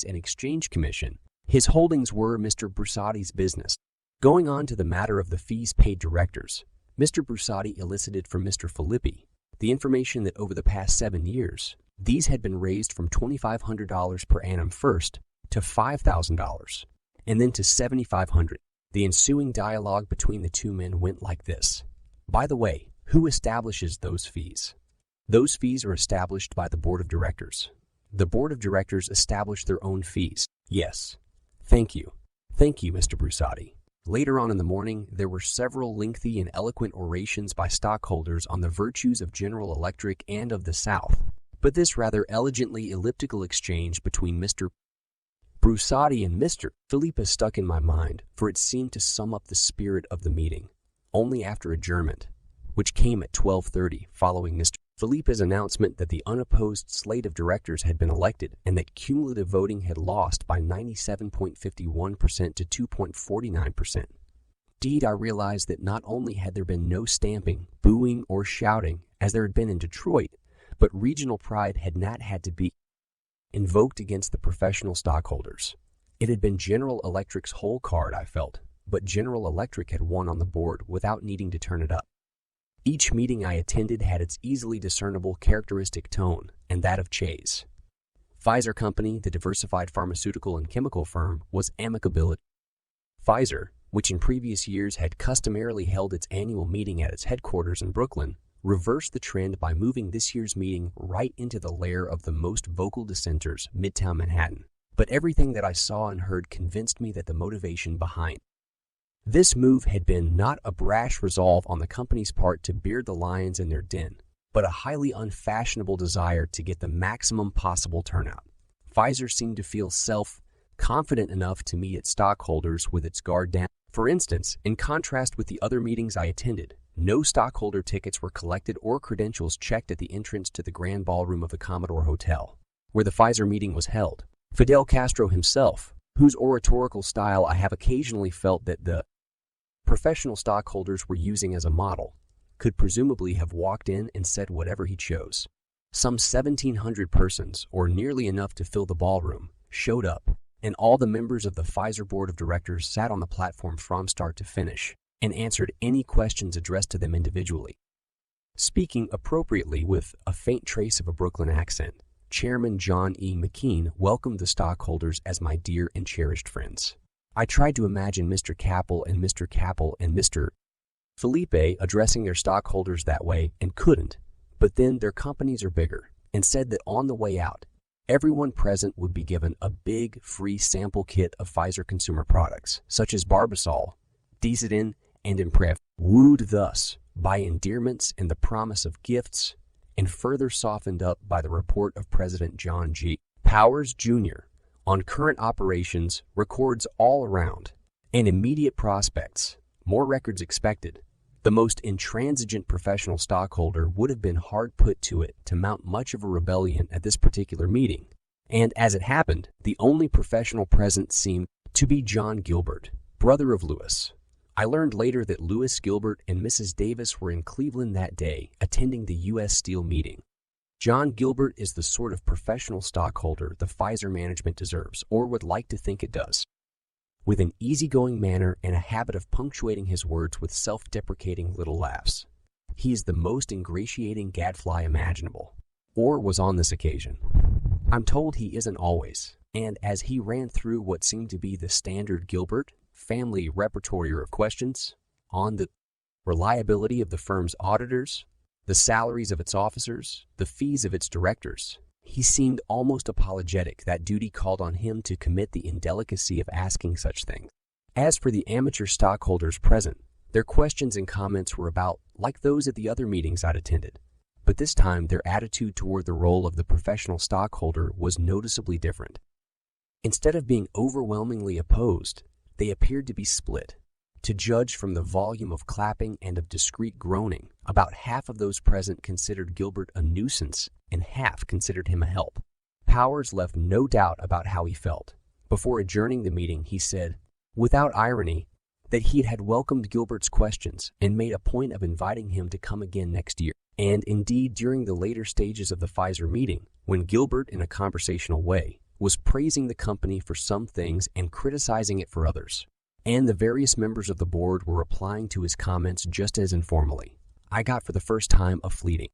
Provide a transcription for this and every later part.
and Exchange Commission. His holdings were Mr. Brusati's business. Going on to the matter of the fees paid directors, Mr. Brusati elicited from Mr. Filippi the information that over the past 7 years, these had been raised from $2,500 per annum first to $5,000 and then to $7,500. The ensuing dialogue between the two men went like this. By the way, who establishes those fees? Those fees are established by the board of directors. The board of directors establish their own fees. Yes. Thank you. Thank you, Mr. Brusati. Later on in the morning, there were several lengthy and eloquent orations by stockholders on the virtues of General Electric and of the South. But this rather elegantly elliptical exchange between Mr. Brusati and Mr. Filippi stuck in my mind, for it seemed to sum up the spirit of the meeting. Only after adjournment, which came at 12:30 following Mr. Filippi's announcement that the unopposed slate of directors had been elected and that cumulative voting had lost by 97.51% to 2.49%. Indeed, I realized that not only had there been no stamping, booing, or shouting, as there had been in Detroit, but regional pride had not had to be invoked against the professional stockholders. It had been General Electric's whole card, I felt, but General Electric had won on the board without needing to turn it up. Each meeting I attended had its easily discernible characteristic tone, and that of Chase. Pfizer Company, the diversified pharmaceutical and chemical firm, was amicability. Pfizer, which in previous years had customarily held its annual meeting at its headquarters in Brooklyn, reversed the trend by moving this year's meeting right into the lair of the most vocal dissenters, Midtown Manhattan. But everything that I saw and heard convinced me that the motivation behind this move had been not a brash resolve on the company's part to beard the lions in their den, but a highly unfashionable desire to get the maximum possible turnout. Pfizer seemed to feel self-confident enough to meet its stockholders with its guard down. For instance, in contrast with the other meetings I attended, no stockholder tickets were collected or credentials checked at the entrance to the Grand Ballroom of the Commodore Hotel, where the Pfizer meeting was held. Fidel Castro himself, whose oratorical style I have occasionally felt that the professional stockholders were using as a model, could presumably have walked in and said whatever he chose. Some 1,700 persons, or nearly enough to fill the ballroom, showed up, and all the members of the Pfizer board of directors sat on the platform from start to finish and answered any questions addressed to them individually. Speaking appropriately with a faint trace of a Brooklyn accent, Chairman John E. McKean welcomed the stockholders as my dear and cherished friends. I tried to imagine Mr. Capel and Mr. Filippi addressing their stockholders that way and couldn't, but then their companies are bigger, and said that on the way out, everyone present would be given a big free sample kit of Pfizer consumer products, such as Barbasol, Desitin, and Imprev, wooed thus by endearments and the promise of gifts, and further softened up by the report of President John G. Powers, Jr., on current operations, records all around, and immediate prospects, more records expected. The most intransigent professional stockholder would have been hard put to it to mount much of a rebellion at this particular meeting, and as it happened, the only professional present seemed to be John Gilbert, brother of Lewis. I learned later that Lewis Gilbert and Mrs. Davis were in Cleveland that day, attending the U.S. Steel meeting. John Gilbert is the sort of professional stockholder the Pfizer management deserves, or would like to think it does. With an easygoing manner and a habit of punctuating his words with self-deprecating little laughs. He is the most ingratiating gadfly imaginable, or was on this occasion. I'm told he isn't always, and as he ran through what seemed to be the standard Gilbert family repertoire of questions on the reliability of the firm's auditors, the salaries of its officers, the fees of its directors, he seemed almost apologetic that duty called on him to commit the indelicacy of asking such things. As for the amateur stockholders present, their questions and comments were about like those at the other meetings I'd attended, but this time their attitude toward the role of the professional stockholder was noticeably different. Instead of being overwhelmingly opposed, they appeared to be split. To judge from the volume of clapping and of discreet groaning, about half of those present considered Gilbert a nuisance and half considered him a help. Powers left no doubt about how he felt. Before adjourning the meeting, he said, without irony, that he had welcomed Gilbert's questions and made a point of inviting him to come again next year. And indeed, during the later stages of the Pfizer meeting, when Gilbert, in a conversational way, was praising the company for some things and criticizing it for others. And the various members of the board were replying to his comments just as informally. I got for the first time a fleeting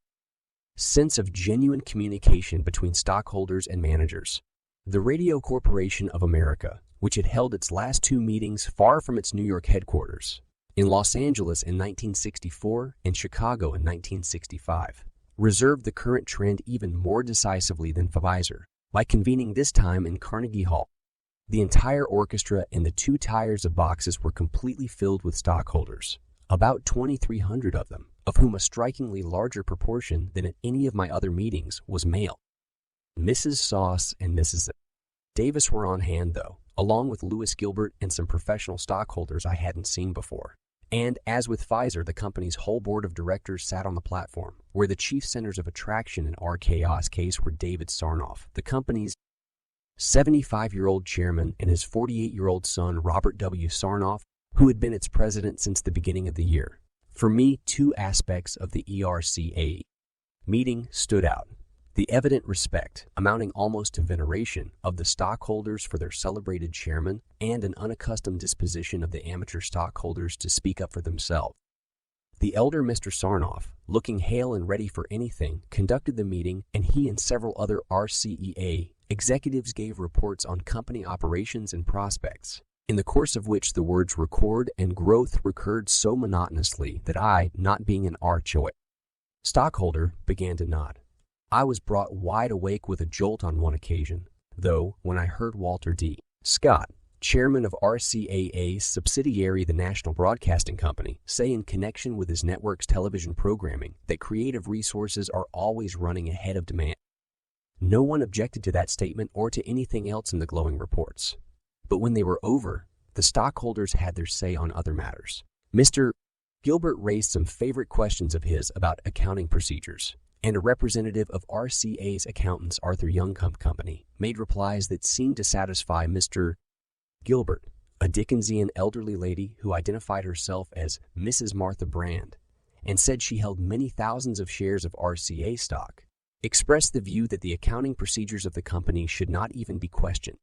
sense of genuine communication between stockholders and managers. The Radio Corporation of America, which had held its last two meetings far from its New York headquarters, in Los Angeles in 1964 and Chicago in 1965, reserved the current trend even more decisively than Pfizer by convening this time in Carnegie Hall. The entire orchestra and the 2 tiers of boxes were completely filled with stockholders, about 2,300 of them, of whom a strikingly larger proportion than at any of my other meetings was male. Mrs. Sauce and Mrs. Davis were on hand, though, along with Louis Gilbert and some professional stockholders I hadn't seen before. And, as with Pfizer, the company's whole board of directors sat on the platform, where the chief centers of attraction in our chaos case were David Sarnoff, the company's 75-year-old chairman, and his 48-year-old son, Robert W. Sarnoff, who had been its president since the beginning of the year. For me, 2 aspects of the ERCA meeting stood out. The evident respect, amounting almost to veneration, of the stockholders for their celebrated chairman, and an unaccustomed disposition of the amateur stockholders to speak up for themselves. The elder Mr. Sarnoff, looking hale and ready for anything, conducted the meeting, and he and several other RCEA executives gave reports on company operations and prospects, in the course of which the words record and growth recurred so monotonously that I, not being an RCOA stockholder, began to nod. I was brought wide awake with a jolt on one occasion, though, when I heard Walter D. Scott, chairman of RCAA's subsidiary, the National Broadcasting Company, say in connection with his network's television programming that creative resources are always running ahead of demand. No one objected to that statement or to anything else in the glowing reports. But when they were over, the stockholders had their say on other matters. Mr. Gilbert raised some favorite questions of his about accounting procedures, and a representative of RCA's accountants, Arthur Young Company, made replies that seemed to satisfy Mr. Gilbert, a Dickensian elderly lady who identified herself as Mrs. Martha Brand and said she held many thousands of shares of RCA stock, expressed the view that the accounting procedures of the company should not even be questioned.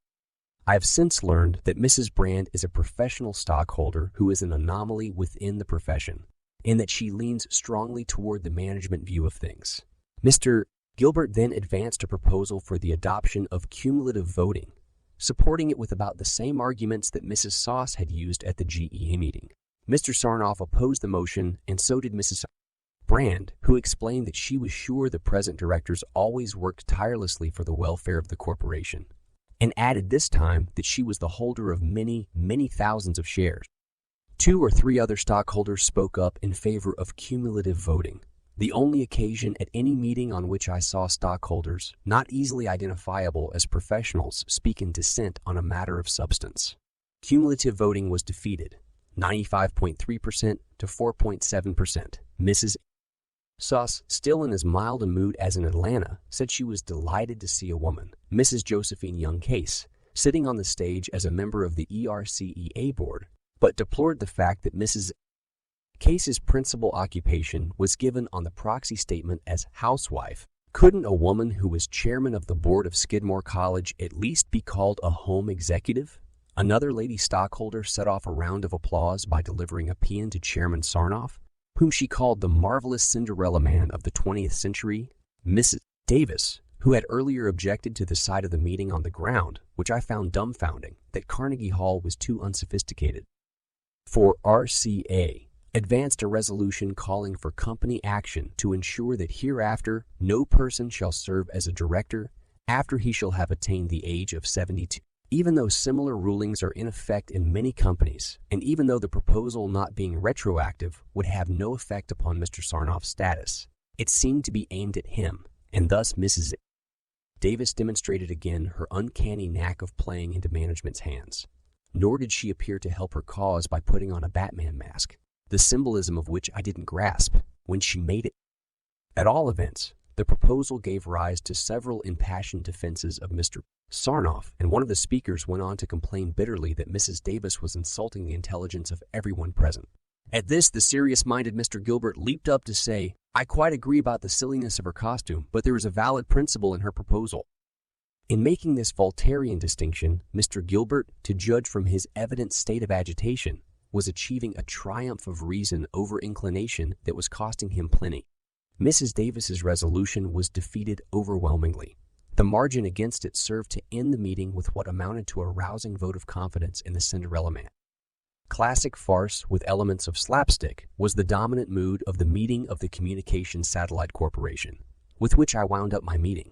I have since learned that Mrs. Brand is a professional stockholder who is an anomaly within the profession, and that she leans strongly toward the management view of things. Mr. Gilbert then advanced a proposal for the adoption of cumulative voting, supporting it with about the same arguments that Mrs. Sauce had used at the GEA meeting. Mr. Sarnoff opposed the motion, and so did Mrs. Brand, who explained that she was sure the present directors always worked tirelessly for the welfare of the corporation, and added this time that she was the holder of many, many thousands of shares. 2 or 3 other stockholders spoke up in favor of cumulative voting, the only occasion at any meeting on which I saw stockholders, not easily identifiable as professionals, speak in dissent on a matter of substance. Cumulative voting was defeated, 95.3% to 4.7%. Mrs. Sauce, still in as mild a mood as in Atlanta, said she was delighted to see a woman, Mrs. Josephine Young Case, sitting on the stage as a member of the ERCEA board, but deplored the fact that Mrs. Case's principal occupation was given on the proxy statement as housewife. Couldn't a woman who was chairman of the board of Skidmore College at least be called a home executive? Another lady stockholder set off a round of applause by delivering a paean to Chairman Sarnoff, whom she called the marvelous Cinderella man of the 20th century. Mrs. Davis, who had earlier objected to the side of the meeting on the ground, which I found dumbfounding, that Carnegie Hall was too unsophisticated for RCA, advanced a resolution calling for company action to ensure that hereafter no person shall serve as a director after he shall have attained the age of 72. Even though similar rulings are in effect in many companies, and even though the proposal not being retroactive would have no effect upon Mr. Sarnoff's status, it seemed to be aimed at him, and thus Mrs. Davis demonstrated again her uncanny knack of playing into management's hands. Nor did she appear to help her cause by putting on a Batman mask, the symbolism of which I didn't grasp when she made it. At all events, the proposal gave rise to several impassioned defenses of Mr. Sarnoff, and one of the speakers went on to complain bitterly that Mrs. Davis was insulting the intelligence of everyone present. At this, the serious-minded Mr. Gilbert leaped up to say, "I quite agree about the silliness of her costume, but there is a valid principle in her proposal. In making this Voltairean distinction, Mr. Gilbert, to judge from his evident state of agitation, was achieving a triumph of reason over inclination that was costing him plenty. Mrs. Davis's resolution was defeated overwhelmingly. The margin against it served to end the meeting with what amounted to a rousing vote of confidence in the Cinderella Man. Classic farce with elements of slapstick was the dominant mood of the meeting of the Communications Satellite Corporation, with which I wound up my meeting.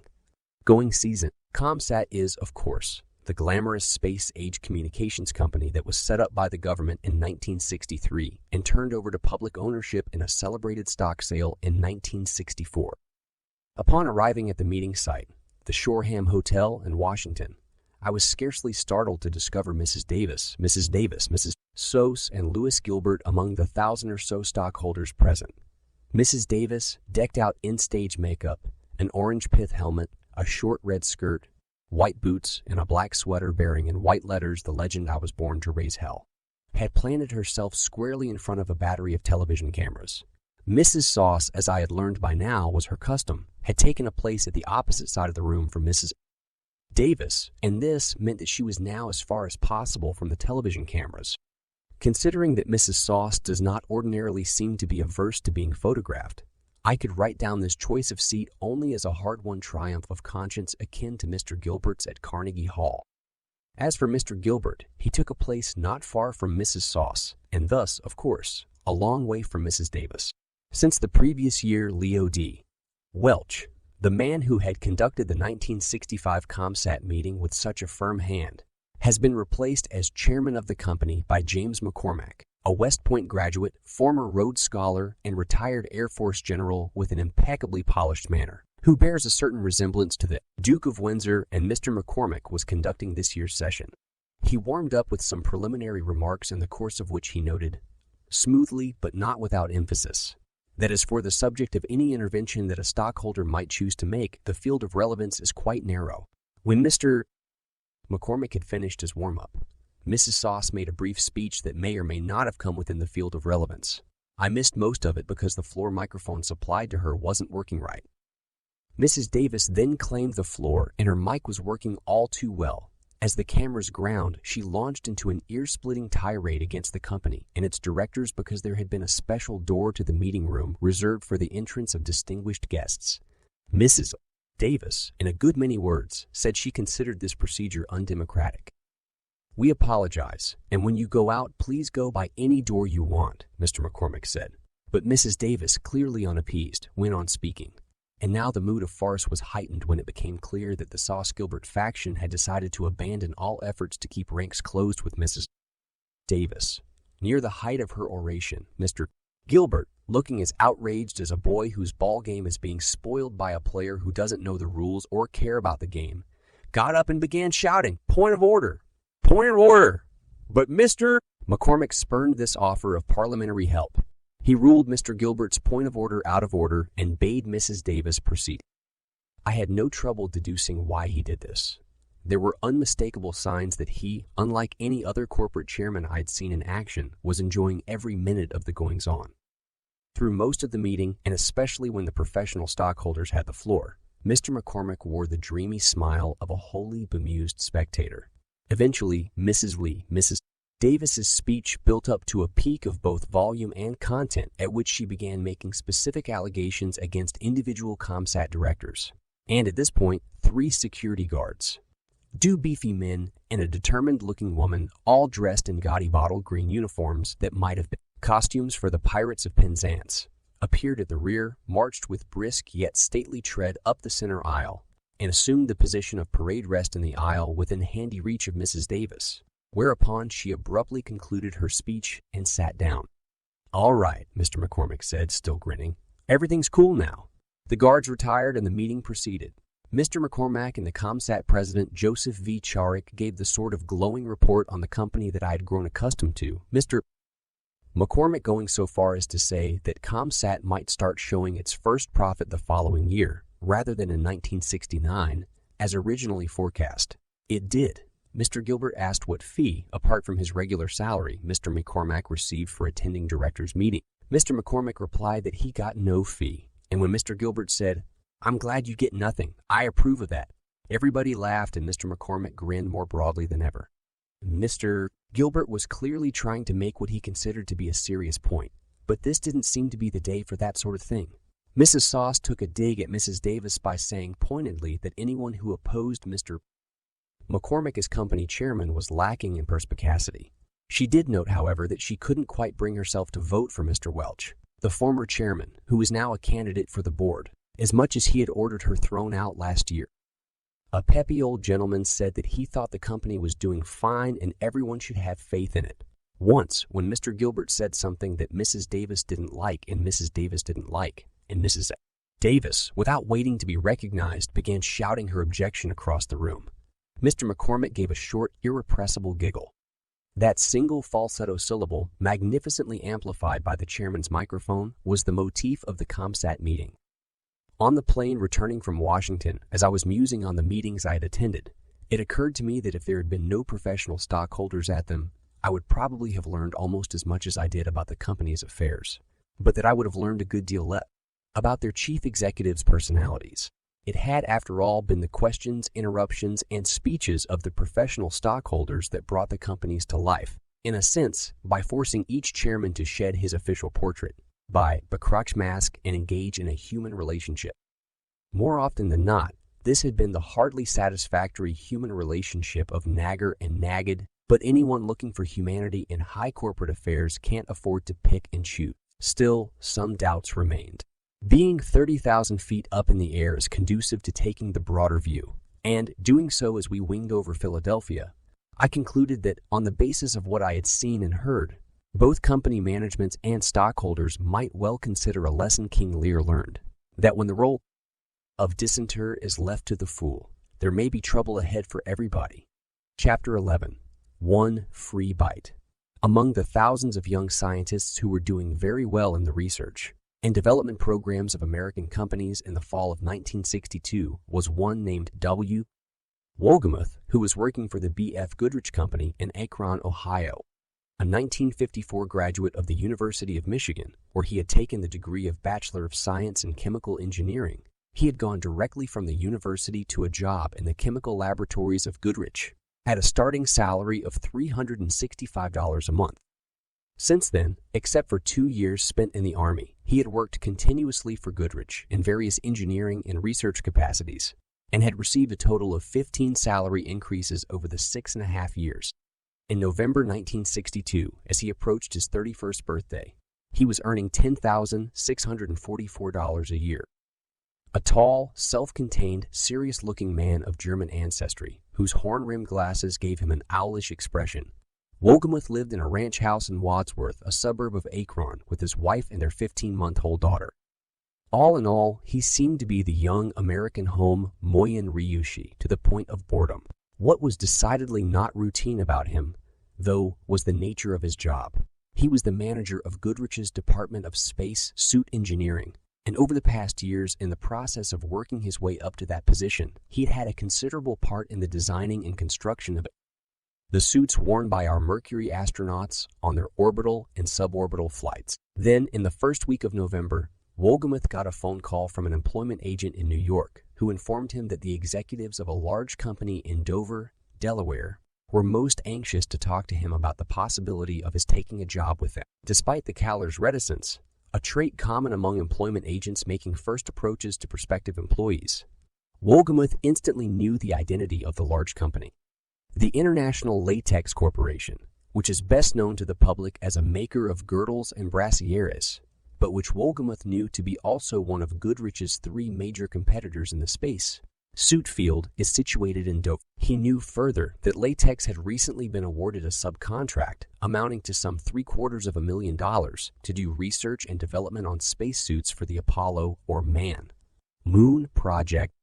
Going season. ComSat is, of course, the glamorous space-age communications company that was set up by the government in 1963 and turned over to public ownership in a celebrated stock sale in 1964. Upon arriving at the meeting site, the Shoreham Hotel in Washington, I was scarcely startled to discover Mrs. Davis, Mrs. Sos, and Louis Gilbert among the 1,000 or so stockholders present. Mrs. Davis, decked out in stage makeup, an orange pith helmet, a short red skirt, white boots, and a black sweater bearing in white letters the legend "I was born to raise hell," had planted herself squarely in front of a battery of television cameras. Mrs. Sauce, as I had learned by now was her custom, had taken a place at the opposite side of the room from Mrs. Davis, and this meant that she was now as far as possible from the television cameras. Considering that Mrs. Sauce does not ordinarily seem to be averse to being photographed, I could write down this choice of seat only as a hard-won triumph of conscience akin to Mr. Gilbert's at Carnegie Hall. As for Mr. Gilbert, he took a place not far from Mrs. Sauce, and thus, of course, a long way from Mrs. Davis. Since the previous year, Leo D. Welch, the man who had conducted the 1965 ComSat meeting with such a firm hand, has been replaced as chairman of the company by James McCormack, a West Point graduate, former Rhodes Scholar, and retired Air Force general with an impeccably polished manner, who bears a certain resemblance to the Duke of Windsor, and Mr. McCormack was conducting this year's session. He warmed up with some preliminary remarks in the course of which he noted, smoothly but not without emphasis, that as for the subject of any intervention that a stockholder might choose to make, the field of relevance is quite narrow. When Mr. McCormack had finished his warm-up, Mrs. Sauce made a brief speech that may or may not have come within the field of relevance. I missed most of it because the floor microphone supplied to her wasn't working right. Mrs. Davis then claimed the floor, and her mic was working all too well. As the cameras ground, she launched into an ear-splitting tirade against the company and its directors because there had been a special door to the meeting room reserved for the entrance of distinguished guests. Mrs. Davis, in a good many words, said she considered this procedure undemocratic. "We apologize, and when you go out, please go by any door you want," Mr. McCormack said. But Mrs. Davis, clearly unappeased, went on speaking. And now the mood of farce was heightened when it became clear that the Sauce-Gilbert faction had decided to abandon all efforts to keep ranks closed with Mrs. Davis. Near the height of her oration, Mr. Gilbert, looking as outraged as a boy whose ball game is being spoiled by a player who doesn't know the rules or care about the game, got up and began shouting, "Point of order! Point of order!" But Mr. McCormack spurned this offer of parliamentary help. He ruled Mr. Gilbert's point of order out of order and bade Mrs. Davis proceed. I had no trouble deducing why he did this. There were unmistakable signs that he, unlike any other corporate chairman I had seen in action, was enjoying every minute of the goings-on. Through most of the meeting, and especially when the professional stockholders had the floor, Mr. McCormack wore the dreamy smile of a wholly bemused spectator. Eventually, Mrs. Davis's speech built up to a peak of both volume and content, at which she began making specific allegations against individual ComSat directors. And at this point, 3 security guards, 2 beefy men, and a determined-looking woman, all dressed in gaudy bottle green uniforms that might have been costumes for the Pirates of Penzance, appeared at the rear, marched with brisk yet stately tread up the center aisle, and assumed the position of parade rest in the aisle within handy reach of Mrs. Davis, whereupon she abruptly concluded her speech and sat down. "All right," Mr. McCormack said, still grinning. "Everything's cool now." The guards retired and the meeting proceeded. Mr. McCormack and the ComSat president, Joseph V. Charik, gave the sort of glowing report on the company that I had grown accustomed to, Mr. McCormack going so far as to say that ComSat might start showing its first profit the following year, rather than in 1969, as originally forecast. It did. Mr. Gilbert asked what fee, apart from his regular salary, Mr. McCormack received for attending directors' meeting. Mr. McCormack replied that he got no fee, and when Mr. Gilbert said, "I'm glad you get nothing, I approve of that," Everybody laughed and Mr. McCormick grinned more broadly than ever. Mr. Gilbert was clearly trying to make what he considered to be a serious point, but this didn't seem to be the day for that sort of thing. Mrs. Sauce took a dig at Mrs. Davis by saying pointedly that anyone who opposed Mr. McCormick as company chairman was lacking in perspicacity. She did note, however, that she couldn't quite bring herself to vote for Mr. Welch, the former chairman, who was now a candidate for the board, as much as he had ordered her thrown out last year. A peppy old gentleman said that he thought the company was doing fine and everyone should have faith in it. Once, when Mr. Gilbert said something that Mrs. Davis didn't like and Mrs. Davis didn't like, and Mrs. Davis, without waiting to be recognized, began shouting her objection across the room. Mr. McCormick gave a short, irrepressible giggle. That single falsetto syllable, magnificently amplified by the chairman's microphone, was the motif of the ComSat meeting. On the plane returning from Washington, as I was musing on the meetings I had attended, it occurred to me that if there had been no professional stockholders at them, I would probably have learned almost as much as I did about the company's affairs, but that I would have learned a good deal less about their chief executives' personalities. It had, after all, been the questions, interruptions, and speeches of the professional stockholders that brought the companies to life, in a sense, by forcing each chairman to shed his official portrait, by becrux mask and engage in a human relationship. More often than not, this had been the hardly satisfactory human relationship of nagger and nagged, but anyone looking for humanity in high corporate affairs can't afford to pick and choose. Still, some doubts remained. Being 30,000 feet up in the air is conducive to taking the broader view, and doing so as we winged over Philadelphia, I concluded that, on the basis of what I had seen and heard, both company managements and stockholders might well consider a lesson King Lear learned, that when the role of disinter is left to the fool, there may be trouble ahead for everybody. Chapter 11. One Free Bite. Among the thousands of young scientists who were doing very well in the research and development programs of American companies in the fall of 1962 was one named W. Wolgemuth, who was working for the B.F. Goodrich Company in Akron, Ohio. A 1954 graduate of the University of Michigan, where he had taken the degree of Bachelor of Science in Chemical Engineering, he had gone directly from the university to a job in the chemical laboratories of Goodrich, at a starting salary of $365 a month. Since then, except for 2 years spent in the Army, he had worked continuously for Goodrich in various engineering and research capacities, and had received a total of 15 salary increases over the 6.5 years. In November 1962, as he approached his 31st birthday, he was earning $10,644 a year. A tall, self-contained, serious-looking man of German ancestry, whose horn-rimmed glasses gave him an owlish expression, Wolgemuth lived in a ranch house in Wadsworth, a suburb of Akron, with his wife and their 15-month-old daughter. All in all, he seemed to be the young American home moyen ryushi to the point of boredom. What was decidedly not routine about him, though, was the nature of his job. He was the manager of Goodrich's Department of Space Suit Engineering, and over the past years, in the process of working his way up to that position, he had had a considerable part in the designing and construction of the suits worn by our Mercury astronauts on their orbital and suborbital flights. Then, in the first week of November, Wolgemuth got a phone call from an employment agent in New York who informed him that the executives of a large company in Dover, Delaware, were most anxious to talk to him about the possibility of his taking a job with them. Despite the caller's reticence, a trait common among employment agents making first approaches to prospective employees, Wolgemuth instantly knew the identity of the large company. The International Latex Corporation, which is best known to the public as a maker of girdles and brassieres, but which Wolgemuth knew to be also one of Goodrich's 3 major competitors in the space suit field, is situated in Dover. He knew further that Latex had recently been awarded a subcontract amounting to some $750,000 to do research and development on spacesuits for the Apollo or Moon project.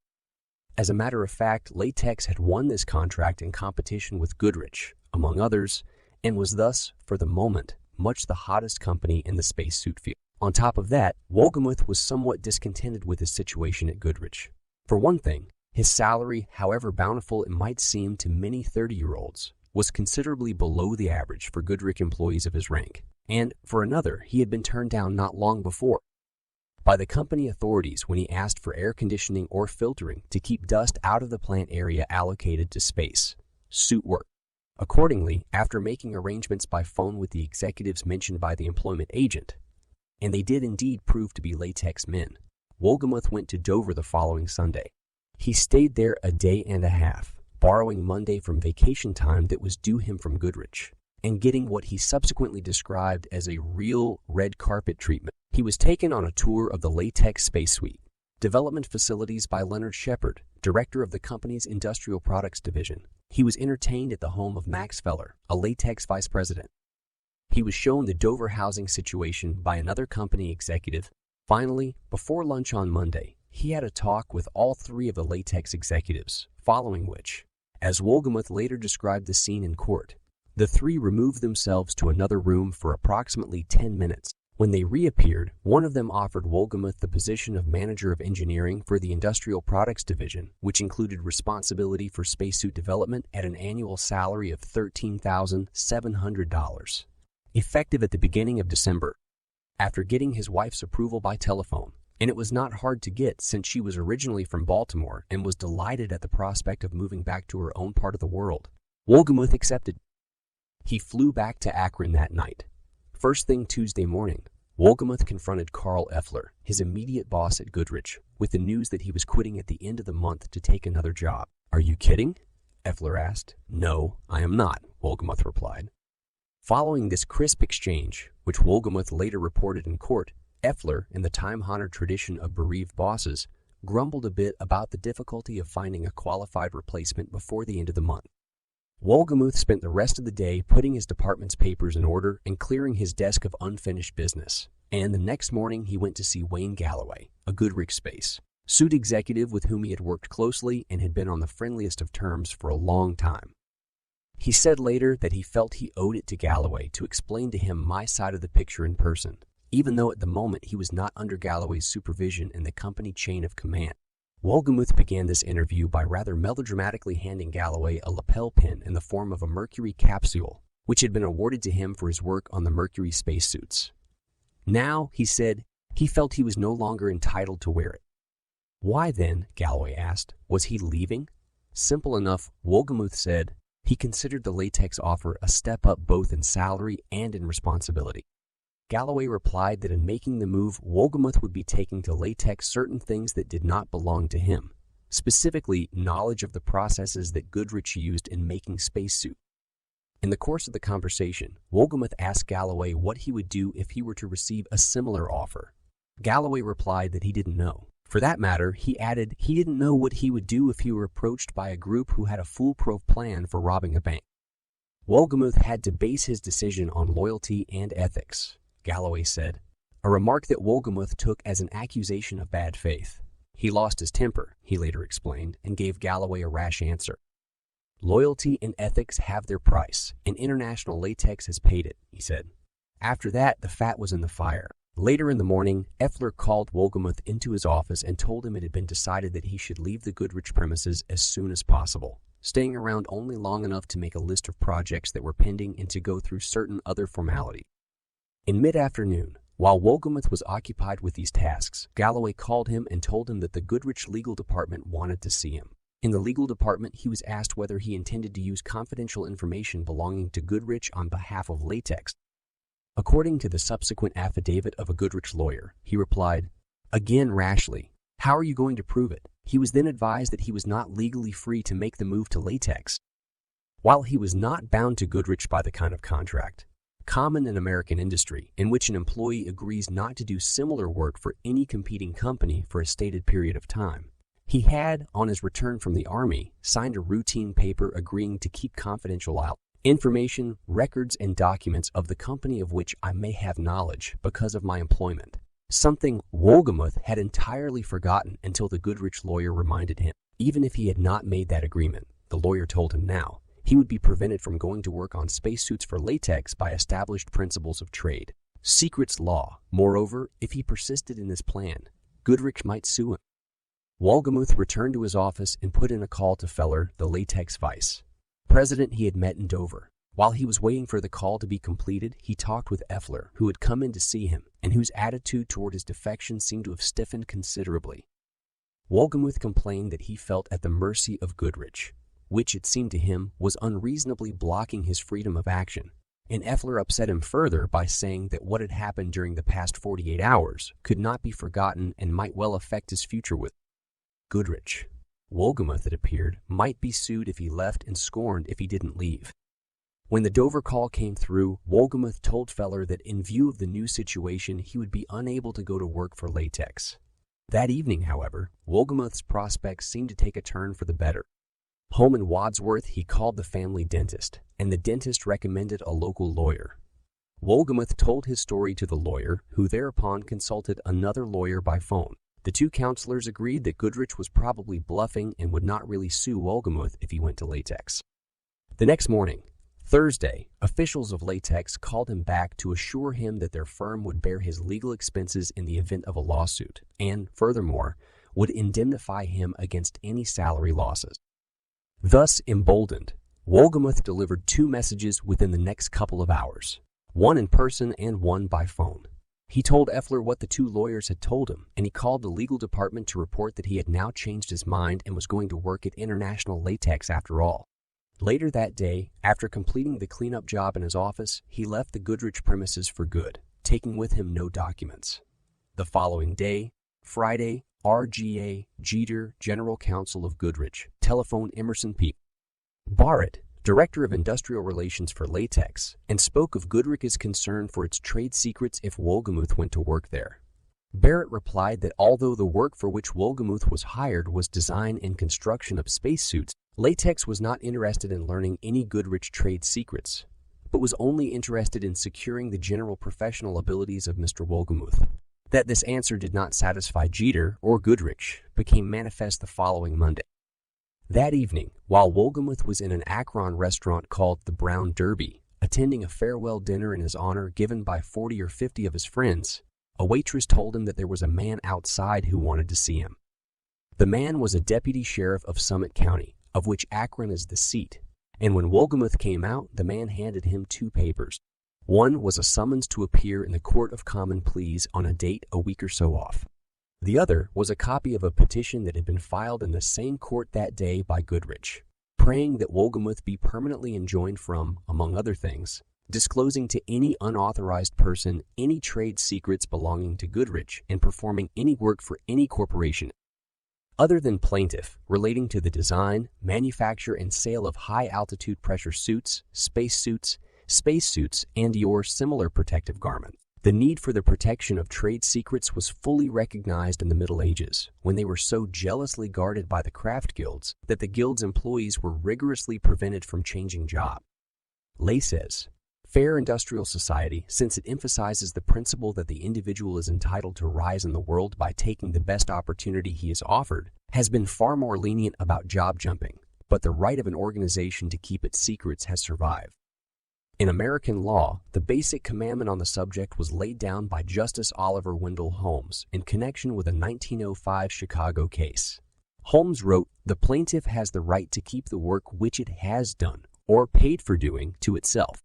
As a matter of fact, Latex had won this contract in competition with Goodrich, among others, and was thus, for the moment, much the hottest company in the spacesuit field. On top of that, Wolgemuth was somewhat discontented with his situation at Goodrich. For one thing, his salary, however bountiful it might seem to many 30-year-olds, was considerably below the average for Goodrich employees of his rank. And, for another, he had been turned down not long before by the company authorities when he asked for air conditioning or filtering to keep dust out of the plant area allocated to space suit work. Accordingly, after making arrangements by phone with the executives mentioned by the employment agent, and they did indeed prove to be latex men, Wolgemuth went to Dover the following Sunday. He stayed there a day and a half, borrowing Monday from vacation time that was due him from Goodrich, and getting what he subsequently described as a real red carpet treatment. He was taken on a tour of the latex space suite, development facilities by Leonard Shepard, director of the company's industrial products division. He was entertained at the home of Max Feller, a latex vice president. He was shown the Dover housing situation by another company executive. Finally, before lunch on Monday, he had a talk with all three of the latex executives, following which, as Wolgemuth later described the scene in court, the three removed themselves to another room for approximately 10 minutes. When they reappeared, one of them offered Wolgemuth the position of manager of engineering for the Industrial Products Division, which included responsibility for spacesuit development at an annual salary of $13,700, effective at the beginning of December. After getting his wife's approval by telephone, and it was not hard to get since she was originally from Baltimore and was delighted at the prospect of moving back to her own part of the world, Wolgemuth accepted. He flew back to Akron that night. First thing Tuesday morning, Wolgemuth confronted Carl Effler, his immediate boss at Goodrich, with the news that he was quitting at the end of the month to take another job. "Are you kidding?" Effler asked. "No, I am not," Wolgemuth replied. Following this crisp exchange, which Wolgemuth later reported in court, Effler, in the time-honored tradition of bereaved bosses, grumbled a bit about the difficulty of finding a qualified replacement before the end of the month. Wolgemuth spent the rest of the day putting his department's papers in order and clearing his desk of unfinished business, and the next morning he went to see Wayne Galloway, a Goodrich space suit executive with whom he had worked closely and had been on the friendliest of terms for a long time. He said later that he felt he owed it to Galloway to explain to him my side of the picture in person, even though at the moment he was not under Galloway's supervision in the company chain of command. Wolgemuth began this interview by rather melodramatically handing Galloway a lapel pin in the form of a Mercury capsule, which had been awarded to him for his work on the Mercury spacesuits. Now, he said, he felt he was no longer entitled to wear it. Why then, Galloway asked, was he leaving? Simple enough, Wolgemuth said. He considered the latex offer a step up both in salary and in responsibility. Galloway replied that in making the move, Wolgemuth would be taking to latex certain things that did not belong to him, specifically knowledge of the processes that Goodrich used in making spacesuit. In the course of the conversation, Wolgemuth asked Galloway what he would do if he were to receive a similar offer. Galloway replied that he didn't know. For that matter, he added he didn't know what he would do if he were approached by a group who had a foolproof plan for robbing a bank. Wolgemuth had to base his decision on loyalty and ethics, Galloway said, a remark that Wolgemuth took as an accusation of bad faith. He lost his temper, he later explained, and gave Galloway a rash answer. Loyalty and ethics have their price, and International Latex has paid it, he said. After that, the fat was in the fire. Later in the morning, Effler called Wolgemuth into his office and told him it had been decided that he should leave the Goodrich premises as soon as possible, staying around only long enough to make a list of projects that were pending and to go through certain other formalities. In mid-afternoon, while Wolgemuth was occupied with these tasks, Galloway called him and told him that the Goodrich legal department wanted to see him. In the legal department, he was asked whether he intended to use confidential information belonging to Goodrich on behalf of Latex. According to the subsequent affidavit of a Goodrich lawyer, he replied, again rashly, "How are you going to prove it?" He was then advised that he was not legally free to make the move to Latex. While he was not bound to Goodrich by the kind of contract common in American industry, in which an employee agrees not to do similar work for any competing company for a stated period of time, he had, on his return from the Army, signed a routine paper agreeing to keep confidential information, records, and documents of the company of which I may have knowledge because of my employment, something Wolgemuth had entirely forgotten until the Goodrich lawyer reminded him. Even if he had not made that agreement, the lawyer told him now, he would be prevented from going to work on spacesuits for Latex by established principles of trade, secrets law. Moreover, if he persisted in this plan, Goodrich might sue him. Wolgemuth returned to his office and put in a call to Feller, the Latex vice president he had met in Dover. While he was waiting for the call to be completed, he talked with Effler, who had come in to see him, and whose attitude toward his defection seemed to have stiffened considerably. Wohlgemuth complained that he felt at the mercy of Goodrich, which, it seemed to him, was unreasonably blocking his freedom of action, and Effler upset him further by saying that what had happened during the past 48 hours could not be forgotten and might well affect his future with Goodrich. Wohlgemuth, it appeared, might be sued if he left and scorned if he didn't leave. When the Dover call came through, Wohlgemuth told Feller that in view of the new situation, he would be unable to go to work for Latex. That evening, however, Wohlgemuth's prospects seemed to take a turn for the better. Home in Wadsworth, he called the family dentist, and the dentist recommended a local lawyer. Wohlgemuth told his story to the lawyer, who thereupon consulted another lawyer by phone. The two counselors agreed that Goodrich was probably bluffing and would not really sue Wohlgemuth if he went to Latex. The next morning, Thursday, officials of Latex called him back to assure him that their firm would bear his legal expenses in the event of a lawsuit and, furthermore, would indemnify him against any salary losses. Thus emboldened, Wohlgemuth delivered 2 messages within the next couple of hours, one in person and one by phone. He told Effler what the 2 lawyers had told him, and he called the legal department to report that he had now changed his mind and was going to work at International Latex after all. Later that day, after completing the cleanup job in his office, he left the Goodrich premises for good, taking with him no documents. The following day, Friday, R.G.A. Jeter, General Counsel of Goodrich, telephoned Emerson P. Barrett, Director of Industrial Relations for Latex, and spoke of Goodrich's concern for its trade secrets if Wohlgemuth went to work there. Barrett replied that although the work for which Wohlgemuth was hired was design and construction of spacesuits, Latex was not interested in learning any Goodrich trade secrets, but was only interested in securing the general professional abilities of Mr. Wohlgemuth. That this answer did not satisfy Jeter or Goodrich became manifest the following Monday. That evening, while Wohlgemuth was in an Akron restaurant called the Brown Derby, attending a farewell dinner in his honor given by 40 or 50 of his friends, a waitress told him that there was a man outside who wanted to see him. The man was a deputy sheriff of Summit County, of which Akron is the seat, and when Wohlgemuth came out, the man handed him 2 papers. One was a summons to appear in the Court of Common Pleas on a date a week or so off. The other was a copy of a petition that had been filed in the same court that day by Goodrich, praying that Wohlgemuth be permanently enjoined from, among other things, disclosing to any unauthorized person any trade secrets belonging to Goodrich and performing any work for any corporation other than plaintiff relating to the design, manufacture, and sale of high-altitude pressure suits, spacesuits, and/or similar protective garments. The need for the protection of trade secrets was fully recognized in the Middle Ages, when they were so jealously guarded by the craft guilds that the guild's employees were rigorously prevented from changing jobs. Lay says, fair industrial society, since it emphasizes the principle that the individual is entitled to rise in the world by taking the best opportunity he is offered, has been far more lenient about job jumping, but the right of an organization to keep its secrets has survived. In American law, the basic commandment on the subject was laid down by Justice Oliver Wendell Holmes in connection with a 1905 Chicago case. Holmes wrote, "The plaintiff has the right to keep the work which it has done, or paid for doing, to itself.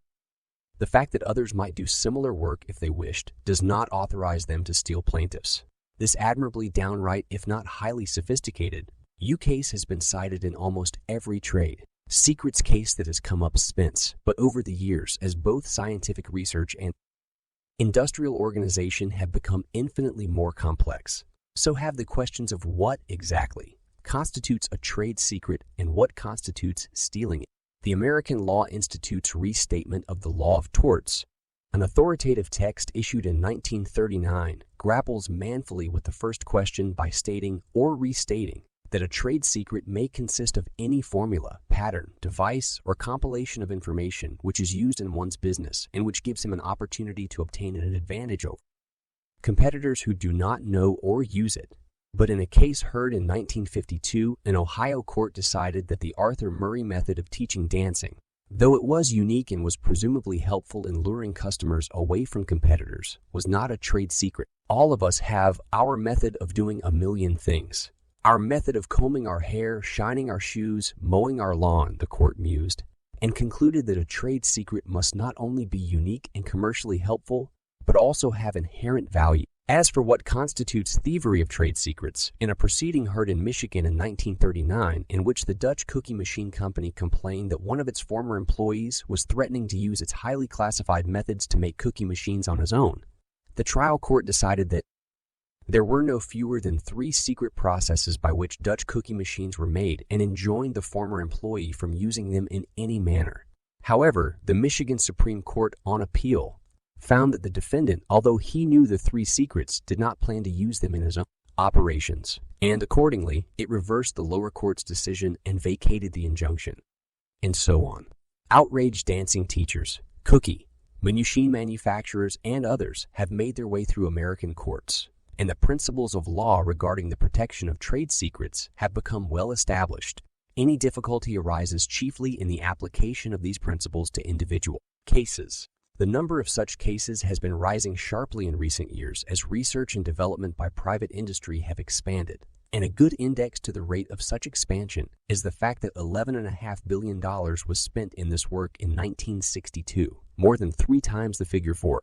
The fact that others might do similar work if they wished does not authorize them to steal plaintiffs." This admirably downright, if not highly sophisticated, case has been cited in almost every trade secrets case that has come up since, but over the years, as both scientific research and industrial organization have become infinitely more complex, so have the questions of what exactly constitutes a trade secret and what constitutes stealing it. The American Law Institute's Restatement of the Law of Torts, an authoritative text issued in 1939, grapples manfully with the first question by stating or restating that a trade secret may consist of any formula, pattern, device, or compilation of information which is used in one's business and which gives him an opportunity to obtain an advantage over competitors who do not know or use it. But in a case heard in 1952, an Ohio court decided that the Arthur Murray method of teaching dancing, though it was unique and was presumably helpful in luring customers away from competitors, was not a trade secret. All of us have our method of doing a million things. Our method of combing our hair, shining our shoes, mowing our lawn, the court mused, and concluded that a trade secret must not only be unique and commercially helpful, but also have inherent value. As for what constitutes thievery of trade secrets, in a proceeding heard in Michigan in 1939, in which the Dutch cookie machine company complained that one of its former employees was threatening to use its highly classified methods to make cookie machines on his own, the trial court decided that there were no fewer than 3 secret processes by which Dutch cookie machines were made and enjoined the former employee from using them in any manner. However, the Michigan Supreme Court on appeal found that the defendant, although he knew the 3 secrets, did not plan to use them in his own operations, and accordingly, it reversed the lower court's decision and vacated the injunction. And so on. Outraged dancing teachers, cookie, machine manufacturers, and others have made their way through American courts, and the principles of law regarding the protection of trade secrets have become well established. Any difficulty arises chiefly in the application of these principles to individual cases. The number of such cases has been rising sharply in recent years as research and development by private industry have expanded. And a good index to the rate of such expansion is the fact that $11.5 billion was spent in this work in 1962, more than 3 times the figure for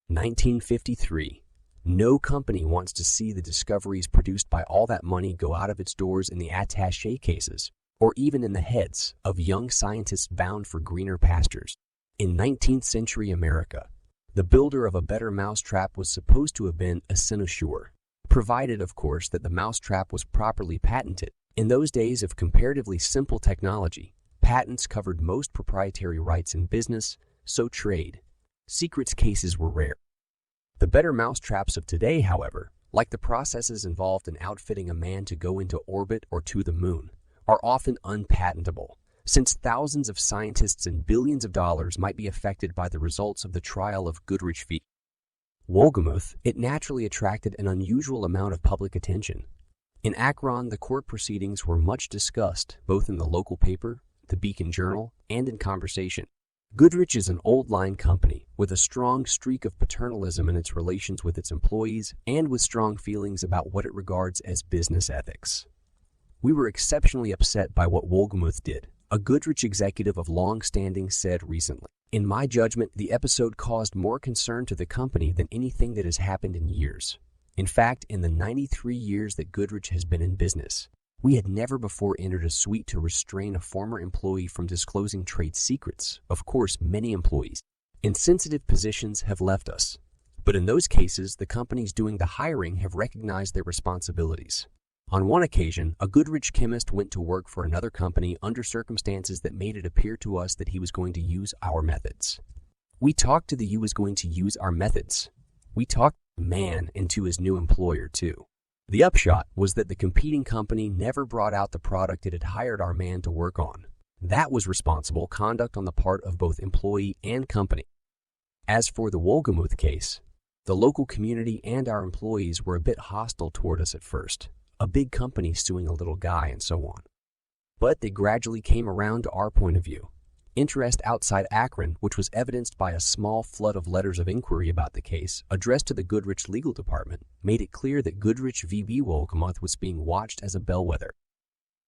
1953. No company wants to see the discoveries produced by all that money go out of its doors in the attaché cases, or even in the heads of young scientists bound for greener pastures. In 19th century America, the builder of a better mousetrap was supposed to have been a cynosure, provided, of course, that the mousetrap was properly patented. In those days of comparatively simple technology, patents covered most proprietary rights in business, so trade secrets cases were rare. The better mousetraps of today, however, like the processes involved in outfitting a man to go into orbit or to the moon, are often unpatentable, since thousands of scientists and billions of dollars might be affected by the results of the trial of Goodrich v. Wolgemuth. It naturally attracted an unusual amount of public attention. In Akron, the court proceedings were much discussed, both in the local paper, the Beacon Journal, and in conversation. Goodrich is an old-line company with a strong streak of paternalism in its relations with its employees and with strong feelings about what it regards as business ethics. We were exceptionally upset by what Wolgemuth did, a Goodrich executive of long standing said recently. In my judgment, the episode caused more concern to the company than anything that has happened in years. In fact, in the 93 years that Goodrich has been in business, we had never before entered a suit to restrain a former employee from disclosing trade secrets. Of course, many employees in sensitive positions have left us, but in those cases, the companies doing the hiring have recognized their responsibilities. On one occasion, a Goodrich chemist went to work for another company under circumstances that made it appear to us that he was going to use our methods. We talked to the he was going to use our methods. We talked the man into his new employer too. The upshot was that the competing company never brought out the product it had hired our man to work on. That was responsible conduct on the part of both employee and company. As for the Wolgemuth case, the local community and our employees were a bit hostile toward us at first, a big company suing a little guy and so on. But they gradually came around to our point of view. Interest outside Akron, which was evidenced by a small flood of letters of inquiry about the case addressed to the Goodrich legal department, made it clear that Goodrich v. Wolgemuth was being watched as a bellwether.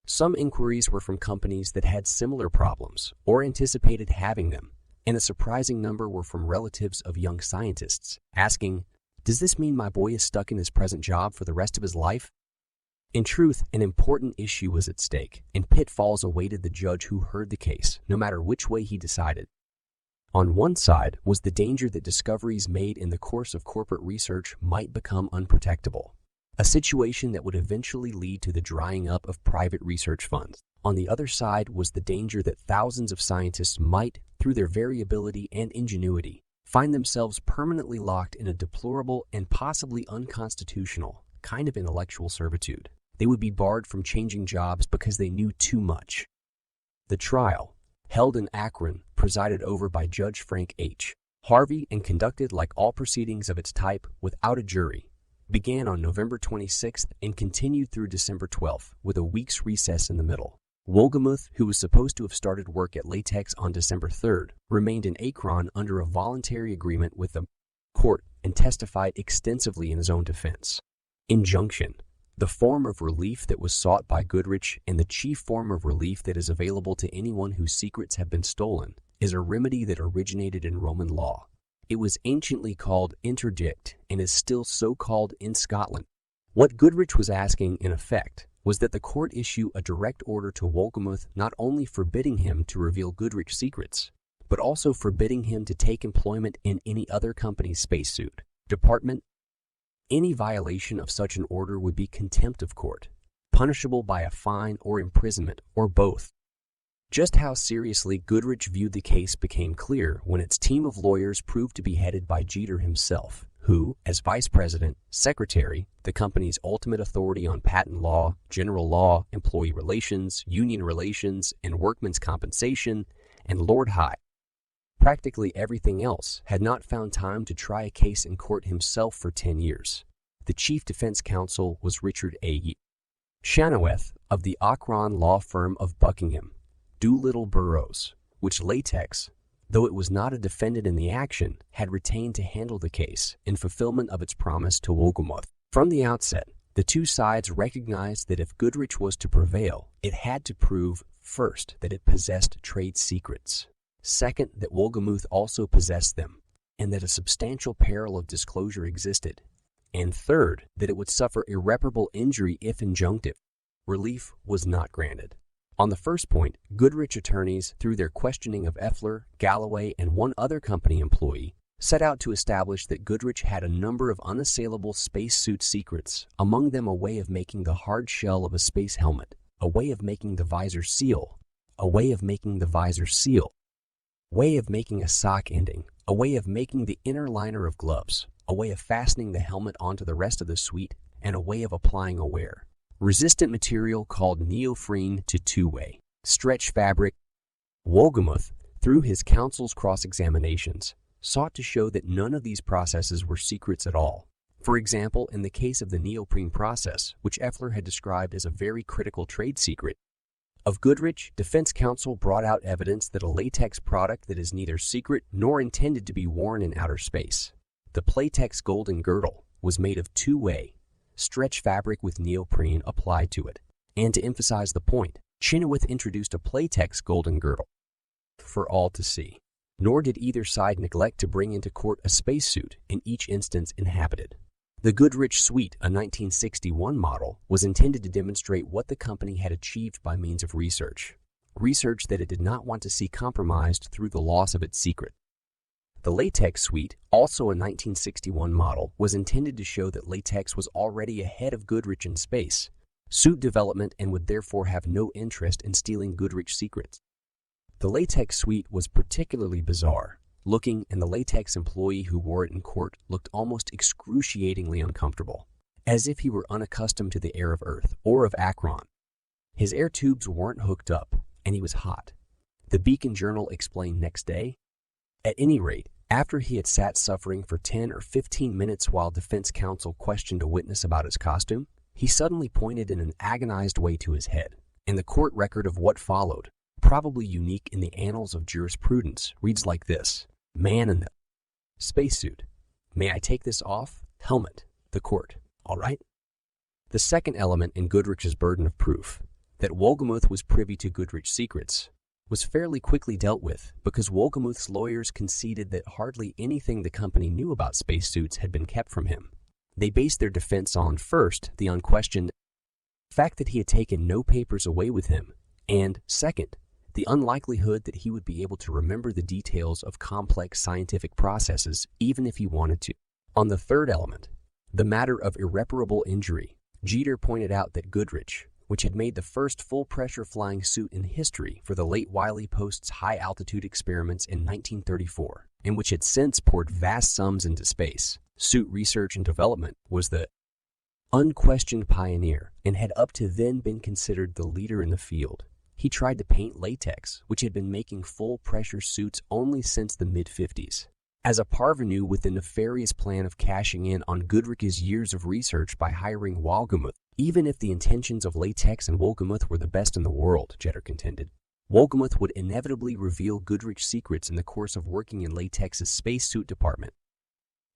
Some inquiries were from companies that had similar problems or anticipated having them, and a surprising number were from relatives of young scientists, asking, "Does this mean my boy is stuck in his present job for the rest of his life?" In truth, an important issue was at stake, and pitfalls awaited the judge who heard the case, no matter which way he decided. On one side was the danger that discoveries made in the course of corporate research might become unprotectable, a situation that would eventually lead to the drying up of private research funds. On the other side was the danger that thousands of scientists might, through their variability and ingenuity, find themselves permanently locked in a deplorable and possibly unconstitutional kind of intellectual servitude. They would be barred from changing jobs because they knew too much. The trial, held in Akron, presided over by Judge Frank H. Harvey and conducted like all proceedings of its type without a jury, began on November 26th and continued through December 12th with a week's recess in the middle. Wolgemuth, who was supposed to have started work at Latex on December 3rd, remained in Akron under a voluntary agreement with the court and testified extensively in his own defense. Injunction. The form of relief that was sought by Goodrich, and the chief form of relief that is available to anyone whose secrets have been stolen, is a remedy that originated in Roman law. It was anciently called interdict and is still so called in Scotland. What Goodrich was asking, in effect, was that the court issue a direct order to Wolgemuth not only forbidding him to reveal Goodrich's secrets, but also forbidding him to take employment in any other company's spacesuit department. Any violation of such an order would be contempt of court, punishable by a fine or imprisonment, or both. Just how seriously Goodrich viewed the case became clear when its team of lawyers proved to be headed by Jeter himself, who, as vice president, secretary, the company's ultimate authority on patent law, general law, employee relations, union relations, and workmen's compensation, and Lord High, practically everything else, had not found time to try a case in court himself for 10 years. The chief defense counsel was Richard A. Chenoweth of the Ochron law firm of Buckingham, Doolittle Burroughs, which Latex, though it was not a defendant in the action, had retained to handle the case in fulfillment of its promise to Wolgemuth. From the outset, the two sides recognized that if Goodrich was to prevail, it had to prove, first, that it possessed trade secrets, second, that Wolgemuth also possessed them, and that a substantial peril of disclosure existed, and third, that it would suffer irreparable injury if injunctive relief was not granted. On the first point, Goodrich attorneys, through their questioning of Effler, Galloway, and one other company employee, set out to establish that Goodrich had a number of unassailable spacesuit secrets, among them a way of making the hard shell of a space helmet, a way of making the visor seal, a way of making the visor seal, way of making a sock ending, a way of making the inner liner of gloves, a way of fastening the helmet onto the rest of the suite, and a way of applying a wear resistant material called neoprene to two-way stretch fabric. Wolgemuth, through his counsel's cross-examinations, sought to show that none of these processes were secrets at all. For example, in the case of the neoprene process, which Effler had described as a very critical trade secret of Goodrich, defense counsel brought out evidence that a latex product that is neither secret nor intended to be worn in outer space, the Playtex Golden Girdle, was made of two-way stretch fabric with neoprene applied to it. And to emphasize the point, Chenoweth introduced a Playtex Golden Girdle for all to see. Nor did either side neglect to bring into court a spacesuit in each instance inhabited. The Goodrich Suite, a 1961 model, was intended to demonstrate what the company had achieved by means of research that it did not want to see compromised through the loss of its secret. The Latex Suite, also a 1961 model, was intended to show that Latex was already ahead of Goodrich in space suit development and would therefore have no interest in stealing Goodrich secrets. The Latex Suite was particularly bizarre looking, and the latex employee who wore it in court looked almost excruciatingly uncomfortable, as if he were unaccustomed to the air of Earth or of Akron. His air tubes weren't hooked up, and he was hot. The Beacon Journal explained next day. At any rate, after he had sat suffering for 10 or 15 minutes while defense counsel questioned a witness about his costume, he suddenly pointed in an agonized way to his head, and the court record of what followed, probably unique in the annals of jurisprudence, reads like this: Man in the spacesuit. May I take this off? Helmet. The court. All right? The second element in Goodrich's burden of proof, that Wolgemuth was privy to Goodrich's secrets, was fairly quickly dealt with because Wolgemuth's lawyers conceded that hardly anything the company knew about spacesuits had been kept from him. They based their defense on, first, the unquestioned fact that he had taken no papers away with him, and, second, the unlikelihood that he would be able to remember the details of complex scientific processes even if he wanted to. On the third element, the matter of irreparable injury, Jeter pointed out that Goodrich, which had made the first full-pressure flying suit in history for the late Wiley Post's high-altitude experiments in 1934, and which had since poured vast sums into space suit research and development, was the unquestioned pioneer and had up to then been considered the leader in the field. He tried to paint latex, which had been making full-pressure suits only since the mid-50s, as a parvenu with the nefarious plan of cashing in on Goodrich's years of research by hiring Wolgemuth. Even if the intentions of Latex and Wolgemuth were the best in the world, Jeter contended, Wolgemuth would inevitably reveal Goodrich's secrets in the course of working in Latex's spacesuit department.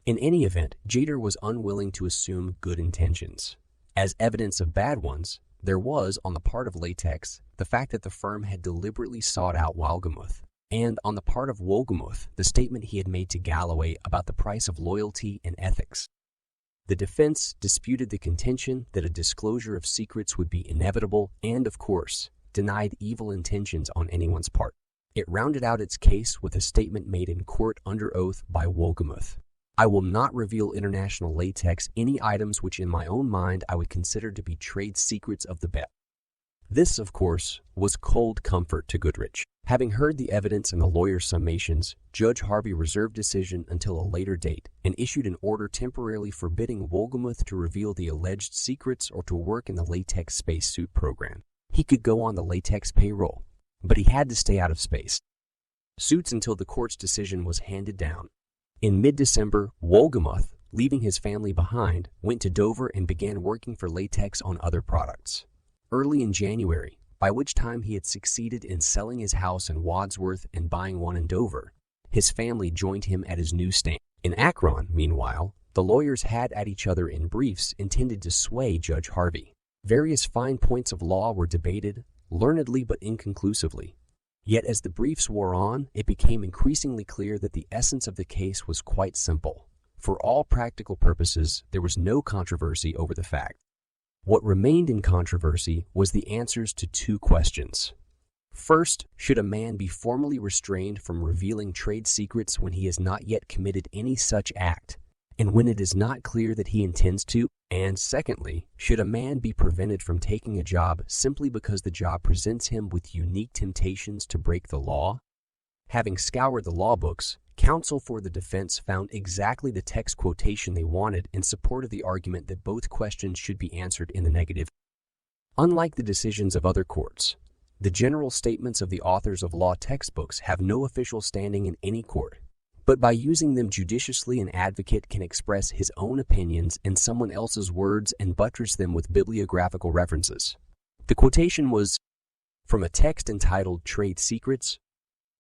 In any event, Jeter was unwilling to assume good intentions. As evidence of bad ones, there was, on the part of Latex, the fact that the firm had deliberately sought out Wolgemuth, and on the part of Wolgemuth, the statement he had made to Galloway about the price of loyalty and ethics. The defense disputed the contention that a disclosure of secrets would be inevitable and, of course, denied evil intentions on anyone's part. It rounded out its case with a statement made in court under oath by Wolgemuth. I will not reveal International Latex any items which in my own mind I would consider to be trade secrets of the best. This, of course, was cold comfort to Goodrich. Having heard the evidence and the lawyer's summations, Judge Harvey reserved decision until a later date and issued an order temporarily forbidding Wolgemuth to reveal the alleged secrets or to work in the latex spacesuit program. He could go on the latex payroll, but he had to stay out of space suits until the court's decision was handed down. In mid-December, Wolgemuth, leaving his family behind, went to Dover and began working for Latex on other products. Early in January, by which time he had succeeded in selling his house in Wadsworth and buying one in Dover, his family joined him at his new stand. In Akron, meanwhile, the lawyers had at each other in briefs intended to sway Judge Harvey. Various fine points of law were debated, learnedly but inconclusively. Yet as the briefs wore on, it became increasingly clear that the essence of the case was quite simple. For all practical purposes, there was no controversy over the fact. What remained in controversy was the answers to two questions. First, should a man be formally restrained from revealing trade secrets when he has not yet committed any such act, and when it is not clear that he intends to? And secondly, should a man be prevented from taking a job simply because the job presents him with unique temptations to break the law? Having scoured the law books, counsel for the defense found exactly the text quotation they wanted in support of the argument that both questions should be answered in the negative. Unlike the decisions of other courts, the general statements of the authors of law textbooks have no official standing in any court. But by using them judiciously, an advocate can express his own opinions in someone else's words and buttress them with bibliographical references. The quotation was from a text entitled Trade Secrets,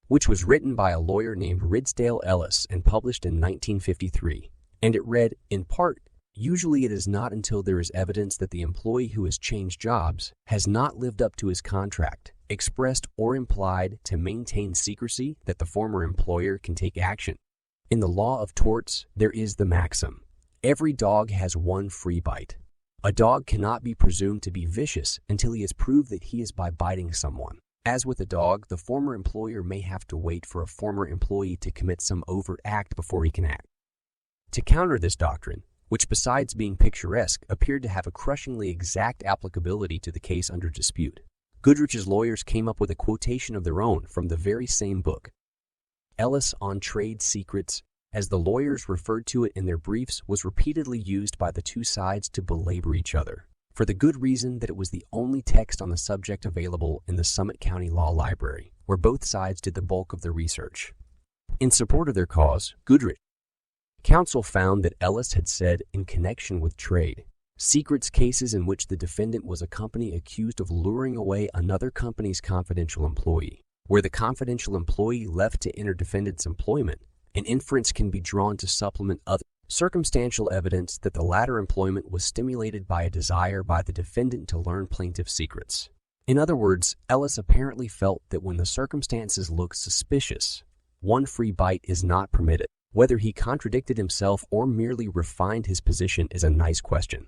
which was written by a lawyer named Ridsdale Ellis and published in 1953, and it read, in part, usually it is not until there is evidence that the employee who has changed jobs has not lived up to his contract, expressed or implied, to maintain secrecy that the former employer can take action. In the law of torts, there is the maxim, every dog has one free bite. A dog cannot be presumed to be vicious until he has proved that he is by biting someone. As with a dog, the former employer may have to wait for a former employee to commit some overt act before he can act. To counter this doctrine, which besides being picturesque appeared to have a crushingly exact applicability to the case under dispute, Goodrich's lawyers came up with a quotation of their own from the very same book. Ellis on Trade Secrets, as the lawyers referred to it in their briefs, was repeatedly used by the two sides to belabor each other, for the good reason that it was the only text on the subject available in the Summit County Law Library, where both sides did the bulk of their research. In support of their cause, Goodrich counsel found that Ellis had said, in connection with trade secrets cases in which the defendant was a company accused of luring away another company's confidential employee, where the confidential employee left to enter defendant's employment, an inference can be drawn to supplement other circumstantial evidence that the latter employment was stimulated by a desire by the defendant to learn plaintiff's secrets. In other words, Ellis apparently felt that when the circumstances look suspicious, one free bite is not permitted. Whether he contradicted himself or merely refined his position is a nice question.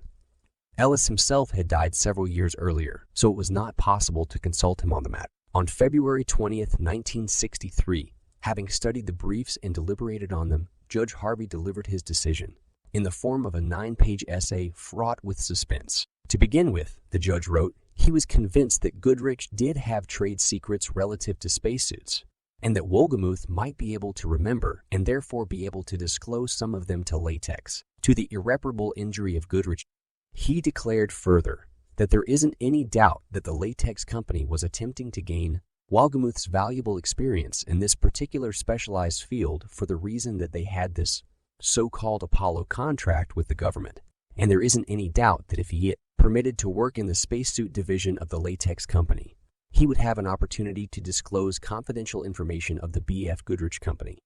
Ellis himself had died several years earlier, so it was not possible to consult him on the matter. On February 20th, 1963, having studied the briefs and deliberated on them, Judge Harvey delivered his decision in the form of a 9-page essay fraught with suspense. To begin with, the judge wrote, he was convinced that Goodrich did have trade secrets relative to spacesuits, and that Wolgemuth might be able to remember and therefore be able to disclose some of them to Latex, to the irreparable injury of Goodrich. He declared further that there isn't any doubt that the Latex company was attempting to gain Wolgemuth's valuable experience in this particular specialized field for the reason that they had this so-called Apollo contract with the government, and there isn't any doubt that if he is permitted to work in the spacesuit division of the Latex company, he would have an opportunity to disclose confidential information of the B.F. Goodrich Company.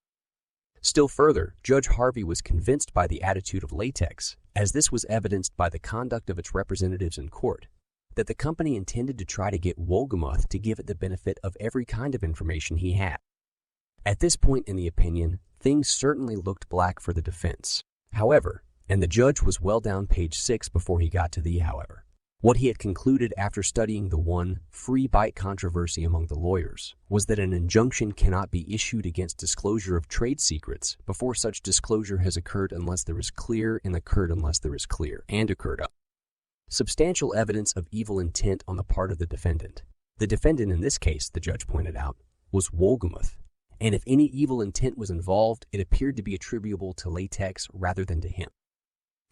Still further, Judge Harvey was convinced by the attitude of Latex, as this was evidenced by the conduct of its representatives in court, that the company intended to try to get Wolgemuth to give it the benefit of every kind of information he had. At this point in the opinion, things certainly looked black for the defense. However, and the judge was well down page 6 before he got to the however. What he had concluded after studying the one free bite controversy among the lawyers was that an injunction cannot be issued against disclosure of trade secrets before such disclosure has occurred unless there is clear and occurred unless there is clear and occurred substantial evidence of evil intent on the part of the defendant. The defendant in this case, the judge pointed out, was Wolgemuth, and if any evil intent was involved, it appeared to be attributable to Latex rather than to him.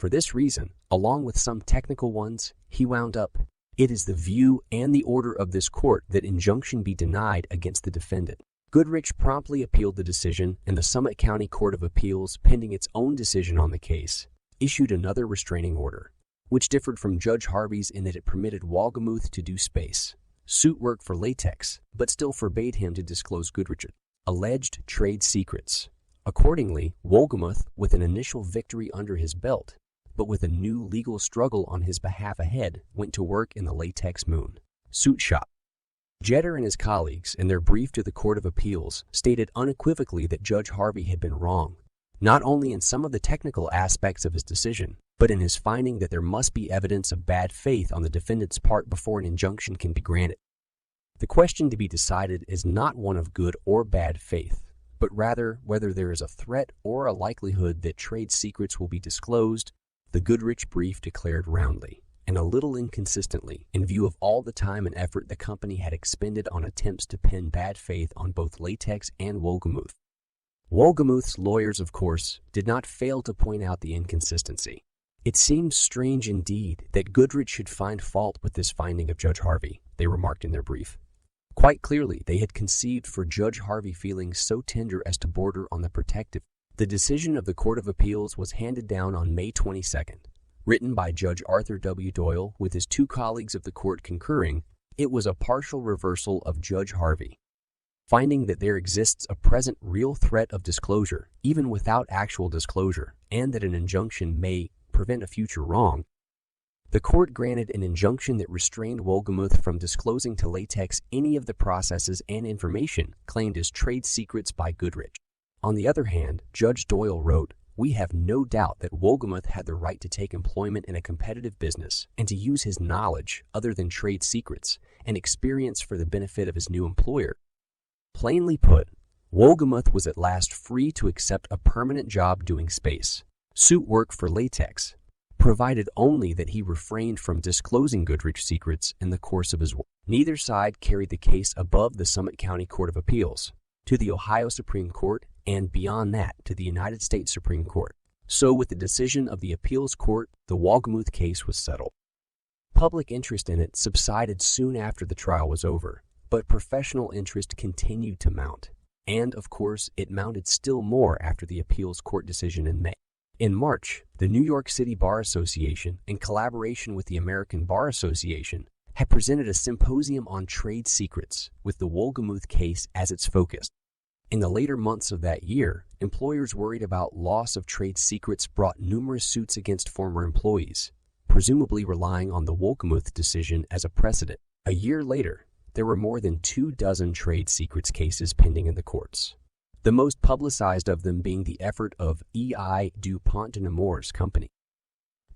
For this reason, along with some technical ones, he wound up, "It is the view and the order of this court that injunction be denied against the defendant." Goodrich promptly appealed the decision, and the Summit County Court of Appeals, pending its own decision on the case, issued another restraining order, which differed from Judge Harvey's in that it permitted Wolgemuth to do space suit work for Latex, but still forbade him to disclose Goodrich's alleged trade secrets. Accordingly, Wolgemuth, with an initial victory under his belt, but with a new legal struggle on his behalf ahead, went to work in the Latex Moon suit shop. Jeter and his colleagues, in their brief to the Court of Appeals, stated unequivocally that Judge Harvey had been wrong, not only in some of the technical aspects of his decision, but in his finding that there must be evidence of bad faith on the defendant's part before an injunction can be granted. The question to be decided is not one of good or bad faith, but rather whether there is a threat or a likelihood that trade secrets will be disclosed, the Goodrich brief declared roundly, and a little inconsistently, in view of all the time and effort the company had expended on attempts to pin bad faith on both Latex and Wolgemuth. Wolgemuth's lawyers, of course, did not fail to point out the inconsistency. "It seems strange indeed that Goodrich should find fault with this finding of Judge Harvey," they remarked in their brief. Quite clearly, they had conceived for Judge Harvey feelings so tender as to border on the protective. The decision of the Court of Appeals was handed down on May 22nd. Written by Judge Arthur W. Doyle with his two colleagues of the court concurring, it was a partial reversal of Judge Harvey. Finding that there exists a present real threat of disclosure, even without actual disclosure, and that an injunction may prevent a future wrong, the court granted an injunction that restrained Wolgemuth from disclosing to Latex any of the processes and information claimed as trade secrets by Goodrich. On the other hand, Judge Doyle wrote, "We have no doubt that Wolgemuth had the right to take employment in a competitive business and to use his knowledge, other than trade secrets, and experience for the benefit of his new employer." Plainly put, Wolgemuth was at last free to accept a permanent job doing space suit work for Latex, provided only that he refrained from disclosing Goodrich secrets in the course of his work. Neither side carried the case above the Summit County Court of Appeals, to the Ohio Supreme Court, and beyond that to the United States Supreme Court. So with the decision of the appeals court, the Wolgemuth case was settled. Public interest in it subsided soon after the trial was over, but professional interest continued to mount. And, of course, it mounted still more after the appeals court decision in May. In March, the New York City Bar Association, in collaboration with the American Bar Association, had presented a symposium on trade secrets with the Wolgemuth case as its focus. In the later months of that year, employers worried about loss of trade secrets brought numerous suits against former employees, presumably relying on the Wolgemuth decision as a precedent. A year later, there were more than 24 trade secrets cases pending in the courts, the most publicized of them being the effort of E.I. DuPont de Nemours Company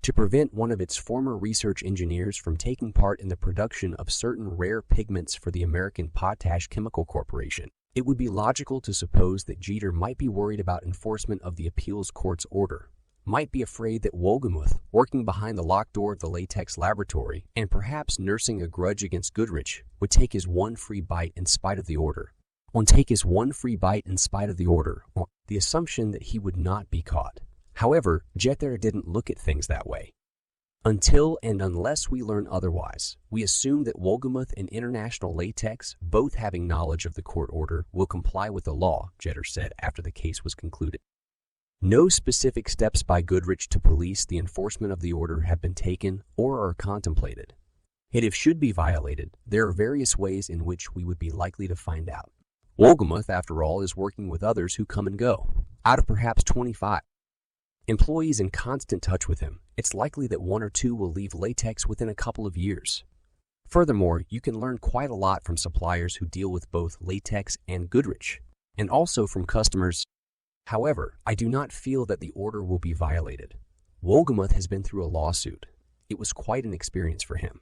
to prevent one of its former research engineers from taking part in the production of certain rare pigments for the American Potash Chemical Corporation. It would be logical to suppose that Jeter might be worried about enforcement of the appeals court's order, might be afraid that Wolgemuth, working behind the locked door of the Latex laboratory and perhaps nursing a grudge against Goodrich, would take his one free bite in spite of the order. The assumption that he would not be caught. However, Jeter didn't look at things that way. Until and unless we learn otherwise, we assume that Wolgemuth and International Latex, both having knowledge of the court order, will comply with the law, Jeter said after the case was concluded. No specific steps by Goodrich to police the enforcement of the order have been taken or are contemplated. Yet if should be violated, there are various ways in which we would be likely to find out. Wolgemuth, after all, is working with others who come and go. out of perhaps 25 employees in constant touch with him, it's likely that 1 or 2 will leave latex within a couple of years. Furthermore, you can learn quite a lot from suppliers who deal with both latex and Goodrich, and also from customers. However, I do not feel that the order will be violated. Wolgemuth has been through a lawsuit. It was quite an experience for him.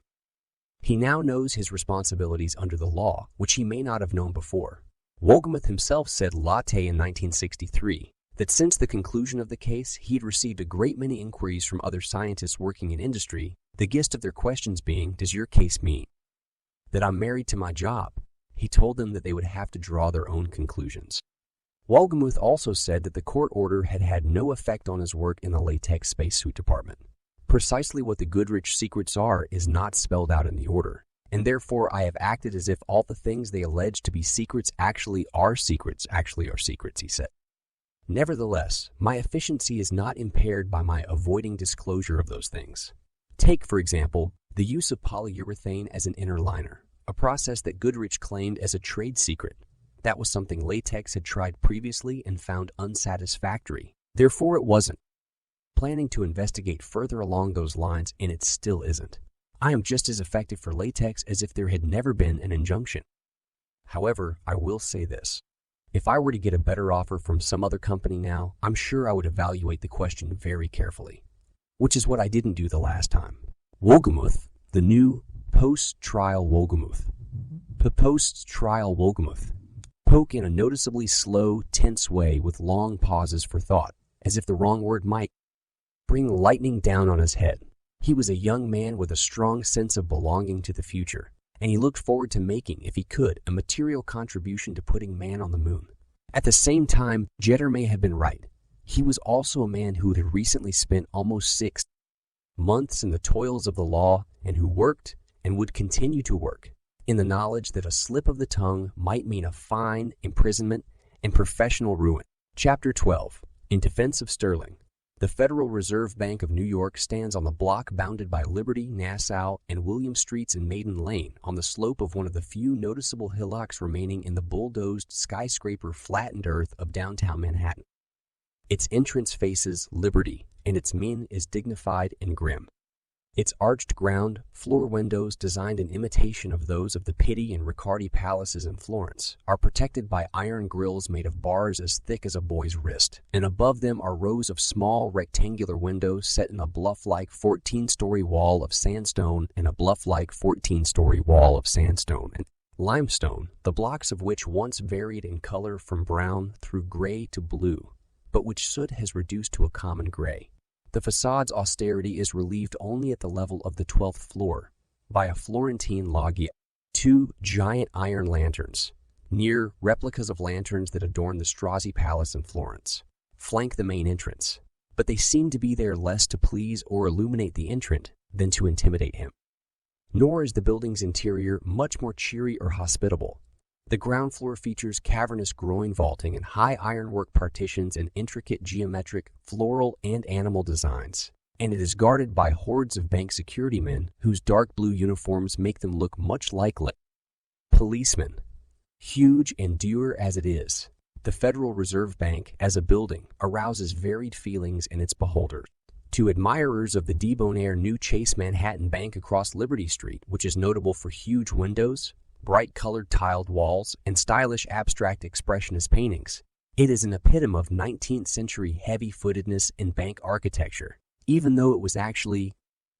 He now knows his responsibilities under the law, which he may not have known before. Wolgemuth himself said latte in 1963 that since the conclusion of the case, he had received a great many inquiries from other scientists working in industry, the gist of their questions being, does your case mean that I'm married to my job? He told them that they would have to draw their own conclusions. Wolgemuth also said that the court order had had no effect on his work in the latex spacesuit department. Precisely what the Goodrich secrets are is not spelled out in the order, and therefore I have acted as if all the things they allege to be secrets actually are secrets, he said. Nevertheless, my efficiency is not impaired by my avoiding disclosure of those things. Take, for example, the use of polyurethane as an inner liner, a process that Goodrich claimed as a trade secret. That was something latex had tried previously and found unsatisfactory. Therefore, it wasn't planning to investigate further along those lines, and it still isn't. I am just as effective for latex as if there had never been an injunction. However, I will say this. If I were to get a better offer from some other company now, I'm sure I would evaluate the question very carefully, which is what I didn't do the last time. Wolgemuth, the new post-trial Wolgemuth. Post-trial Wolgemuth. Spoke in a noticeably slow, tense way with long pauses for thought, as if the wrong word might bring lightning down on his head. He was a young man with a strong sense of belonging to the future, and he looked forward to making, if he could, a material contribution to putting man on the moon. At the same time, Jeter may have been right. He was also a man who had recently spent almost 6 months in the toils of the law and who worked and would continue to work in the knowledge that a slip of the tongue might mean a fine, imprisonment, and professional ruin. Chapter 12. In defense of Sterling. The Federal Reserve Bank of New York stands on the block bounded by Liberty, Nassau, and William Streets in Maiden Lane on the slope of one of the few noticeable hillocks remaining in the bulldozed skyscraper flattened earth of downtown Manhattan. Its entrance faces Liberty, and its mien is dignified and grim. Its arched ground floor windows, designed in imitation of those of the Pitti and Riccardi palaces in Florence, are protected by iron grills made of bars as thick as a boy's wrist, and above them are rows of small rectangular windows set in a bluff-like 14-story wall of sandstone and a bluff-like 14-story wall of sandstone and limestone, the blocks of which once varied in color from brown through gray to blue, but which soot has reduced to a common gray. The facade's austerity is relieved only at the level of the 12th floor by a Florentine loggia. 2 giant iron lanterns, near replicas of lanterns that adorn the Strozzi Palace in Florence, flank the main entrance, but they seem to be there less to please or illuminate the entrant than to intimidate him. Nor is the building's interior much more cheery or hospitable. The ground floor features cavernous groin vaulting and high ironwork partitions and intricate geometric, floral, and animal designs, and it is guarded by hordes of bank security men whose dark blue uniforms make them look much like policemen. Huge and dour as it is, the Federal Reserve Bank as a building arouses varied feelings in its beholders. To admirers of the debonair new Chase Manhattan Bank across Liberty Street, which is notable for huge windows, bright-colored tiled walls, and stylish abstract expressionist paintings, it is an epitome of 19th-century heavy-footedness in bank architecture, even though it was actually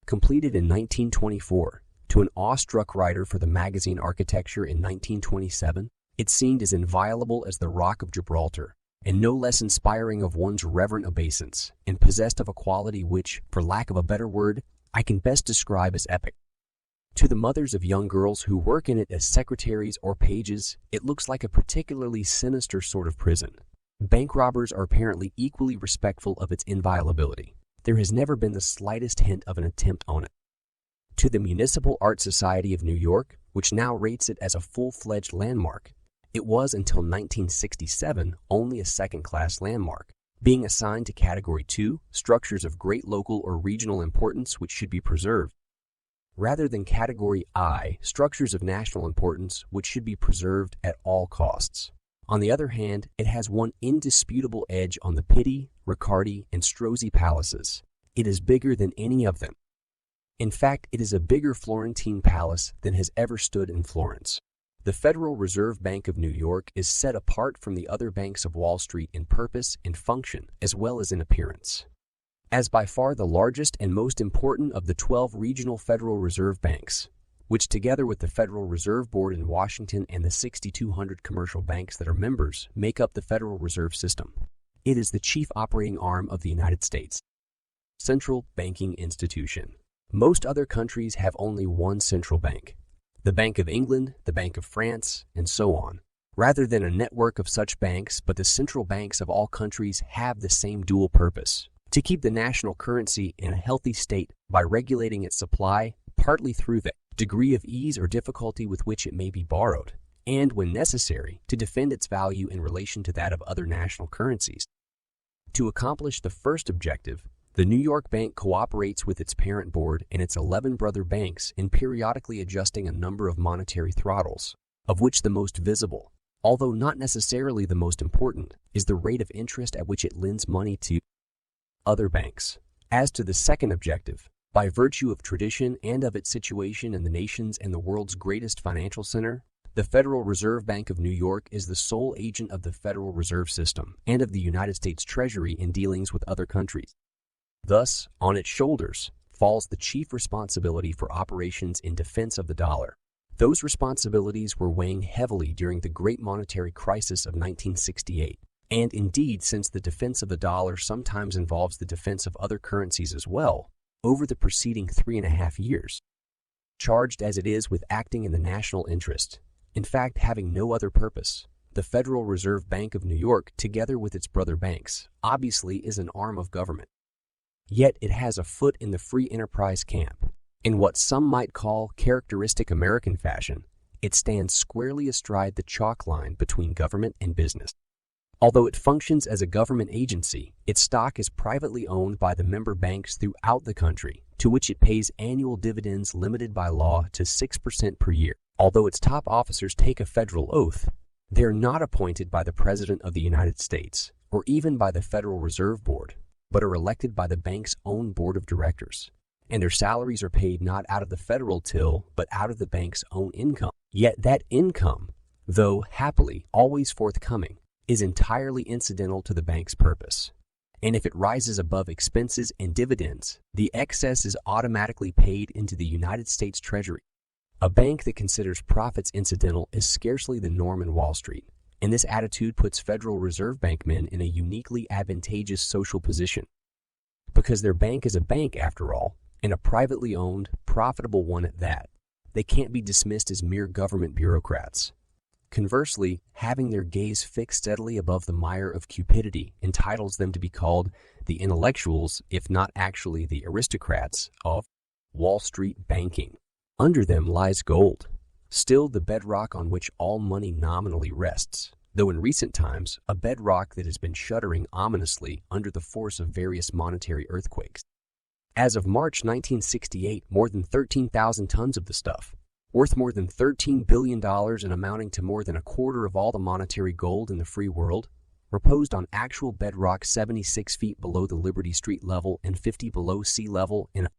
completed in 1924. To an awestruck writer for the magazine Architecture in 1927, it seemed as inviolable as the Rock of Gibraltar, and no less inspiring of one's reverent obeisance, and possessed of a quality which, for lack of a better word, I can best describe as epic. To the mothers of young girls who work in it as secretaries or pages, it looks like a particularly sinister sort of prison. Bank robbers are apparently equally respectful of its inviolability. There has never been the slightest hint of an attempt on it. To the Municipal Art Society of New York, which now rates it as a full-fledged landmark, it was until 1967 only a second-class landmark, being assigned to Category 2, structures of great local or regional importance which should be preserved, rather than Category I, structures of national importance which should be preserved at all costs. On the other hand, it has one indisputable edge on the Pitti, Riccardi, and Strozzi palaces. It is bigger than any of them. In fact, it is a bigger Florentine palace than has ever stood in Florence. The Federal Reserve Bank of New York is set apart from the other banks of Wall Street in purpose and function, as well as in appearance. As by far the largest and most important of the 12 regional Federal Reserve banks, which together with the Federal Reserve Board in Washington and the 6,200 commercial banks that are members make up the Federal Reserve System. It is the chief operating arm of the United States. Central banking institution. Most other countries have only one central bank, the Bank of England, the Bank of France, and so on. Rather than a network of such banks, but the central banks of all countries have the same dual purpose: to keep the national currency in a healthy state by regulating its supply, partly through the degree of ease or difficulty with which it may be borrowed, and, when necessary, to defend its value in relation to that of other national currencies. To accomplish the first objective, the New York Bank cooperates with its parent board and its 11 brother banks in periodically adjusting a number of monetary throttles, of which the most visible, although not necessarily the most important, is the rate of interest at which it lends money to other banks. As to the second objective, by virtue of tradition and of its situation in the nation's and the world's greatest financial center, the Federal Reserve Bank of New York is the sole agent of the Federal Reserve System and of the United States Treasury in dealings with other countries. Thus, on its shoulders falls the chief responsibility for operations in defense of the dollar. Those responsibilities were weighing heavily during the great monetary crisis of 1968, and indeed, since the defense of the dollar sometimes involves the defense of other currencies as well, over the preceding 3.5 years. Charged as it is with acting in the national interest, in fact having no other purpose, the Federal Reserve Bank of New York, together with its brother banks, obviously is an arm of government. Yet it has a foot in the free enterprise camp. In what some might call characteristic American fashion, it stands squarely astride the chalk line between government and business. Although it functions as a government agency, its stock is privately owned by the member banks throughout the country, to which it pays annual dividends limited by law to 6% per year. Although its top officers take a federal oath, they are not appointed by the President of the United States or even by the Federal Reserve Board, but are elected by the bank's own board of directors, and their salaries are paid not out of the federal till, but out of the bank's own income. Yet that income, though happily always forthcoming, is entirely incidental to the bank's purpose. And if it rises above expenses and dividends, the excess is automatically paid into the United States Treasury. A bank that considers profits incidental is scarcely the norm in Wall Street, and this attitude puts Federal Reserve Bank men in a uniquely advantageous social position. Because their bank is a bank, after all, and a privately owned, profitable one at that, they can't be dismissed as mere government bureaucrats. Conversely, having their gaze fixed steadily above the mire of cupidity entitles them to be called the intellectuals, if not actually the aristocrats, of Wall Street banking. Under them lies gold, still the bedrock on which all money nominally rests, though in recent times a bedrock that has been shuddering ominously under the force of various monetary earthquakes. As of March 1968, more than 13,000 tons of the stuff, worth more than $13 billion and amounting to more than a quarter of all the monetary gold in the free world, reposed on actual bedrock 76 feet below the Liberty Street level and 50 below sea level in a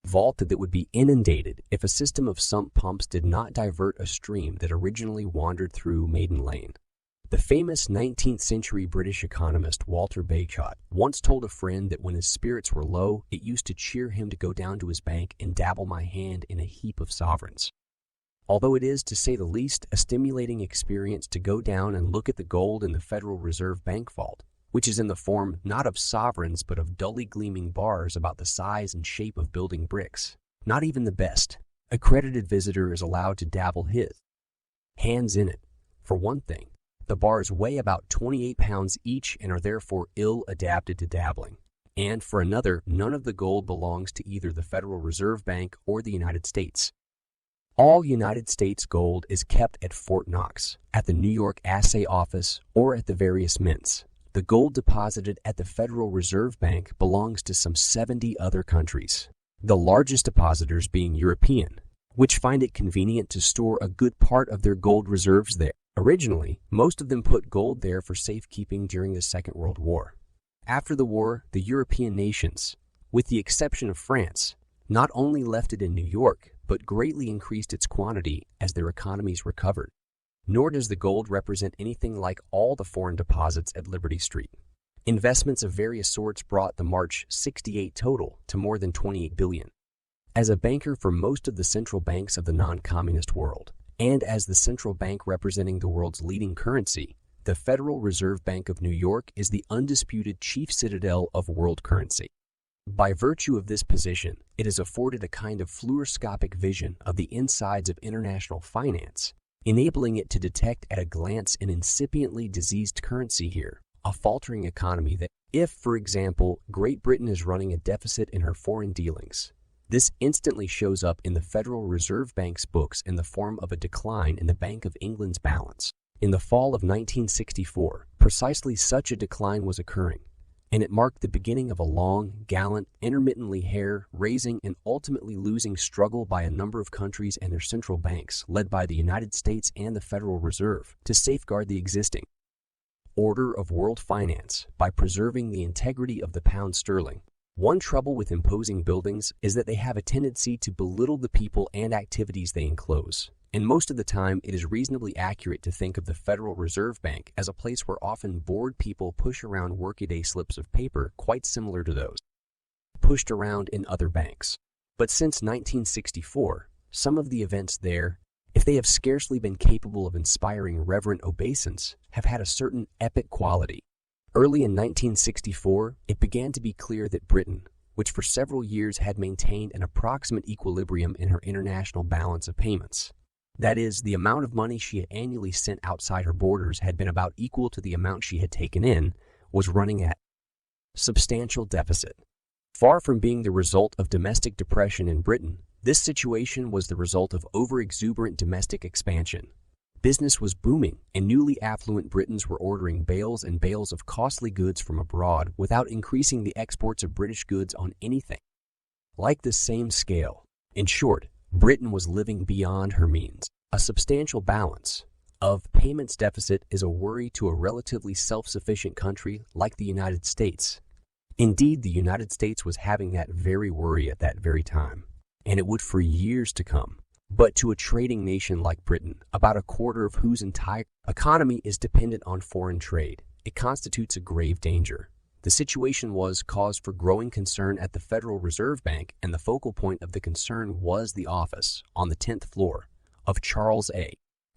vault that would be inundated if a system of sump pumps did not divert a stream that originally wandered through Maiden Lane. The famous 19th century British economist Walter Bagehot once told a friend that when his spirits were low, it used to cheer him to go down to his bank and dabble my hand in a heap of sovereigns. Although it is, to say the least, a stimulating experience to go down and look at the gold in the Federal Reserve Bank vault, which is in the form not of sovereigns but of dully gleaming bars about the size and shape of building bricks, not even the best accredited visitor is allowed to dabble his hands in it. For one thing, the bars weigh about 28 pounds each and are therefore ill adapted to dabbling. And for another, none of the gold belongs to either the Federal Reserve Bank or the United States. All United States gold is kept at Fort Knox, at the New York Assay Office, or at the various mints. The gold deposited at the Federal Reserve Bank belongs to some 70 other countries, the largest depositors being European, which find it convenient to store a good part of their gold reserves there. Originally, most of them put gold there for safekeeping during the Second World War. After the war, the European nations, with the exception of France, not only left it in New York, but greatly increased its quantity as their economies recovered. Nor does the gold represent anything like all the foreign deposits at Liberty Street. Investments of various sorts brought the March 68 total to more than $28 billion. As a banker for most of the central banks of the non-communist world, and as the central bank representing the world's leading currency, the Federal Reserve Bank of New York is the undisputed chief citadel of world currency. By virtue of this position, it has afforded a kind of fluoroscopic vision of the insides of international finance, enabling it to detect at a glance an incipiently diseased currency here, a faltering economy that, if, for example, Great Britain is running a deficit in her foreign dealings, this instantly shows up in the Federal Reserve Bank's books in the form of a decline in the Bank of England's balance. In the fall of 1964, precisely such a decline was occurring, and it marked the beginning of a long, gallant, intermittently hair-raising and ultimately losing struggle by a number of countries and their central banks, led by the United States and the Federal Reserve, to safeguard the existing order of world finance by preserving the integrity of the pound sterling. One trouble with imposing buildings is that they have a tendency to belittle the people and activities they enclose, and most of the time it is reasonably accurate to think of the Federal Reserve Bank as a place where often bored people push around workaday slips of paper quite similar to those pushed around in other banks. But since 1964, some of the events there, if they have scarcely been capable of inspiring reverent obeisance, have had a certain epic quality. Early in 1964, it began to be clear that Britain, which for several years had maintained an approximate equilibrium in her international balance of payments, that is, the amount of money she had annually sent outside her borders had been about equal to the amount she had taken in, was running at substantial deficit. Far from being the result of domestic depression in Britain, this situation was the result of overexuberant domestic expansion. Business was booming, and newly affluent Britons were ordering bales and bales of costly goods from abroad without increasing the exports of British goods on anything like the same scale. In short, Britain was living beyond her means. A substantial balance of payments deficit is a worry to a relatively self-sufficient country like the United States. Indeed, the United States was having that very worry at that very time, and it would for years to come. But to a trading nation like Britain, about a quarter of whose entire economy is dependent on foreign trade, it constitutes a grave danger. The situation was cause for growing concern at the Federal Reserve Bank, and the focal point of the concern was the office, on the 10th floor, of Charles A.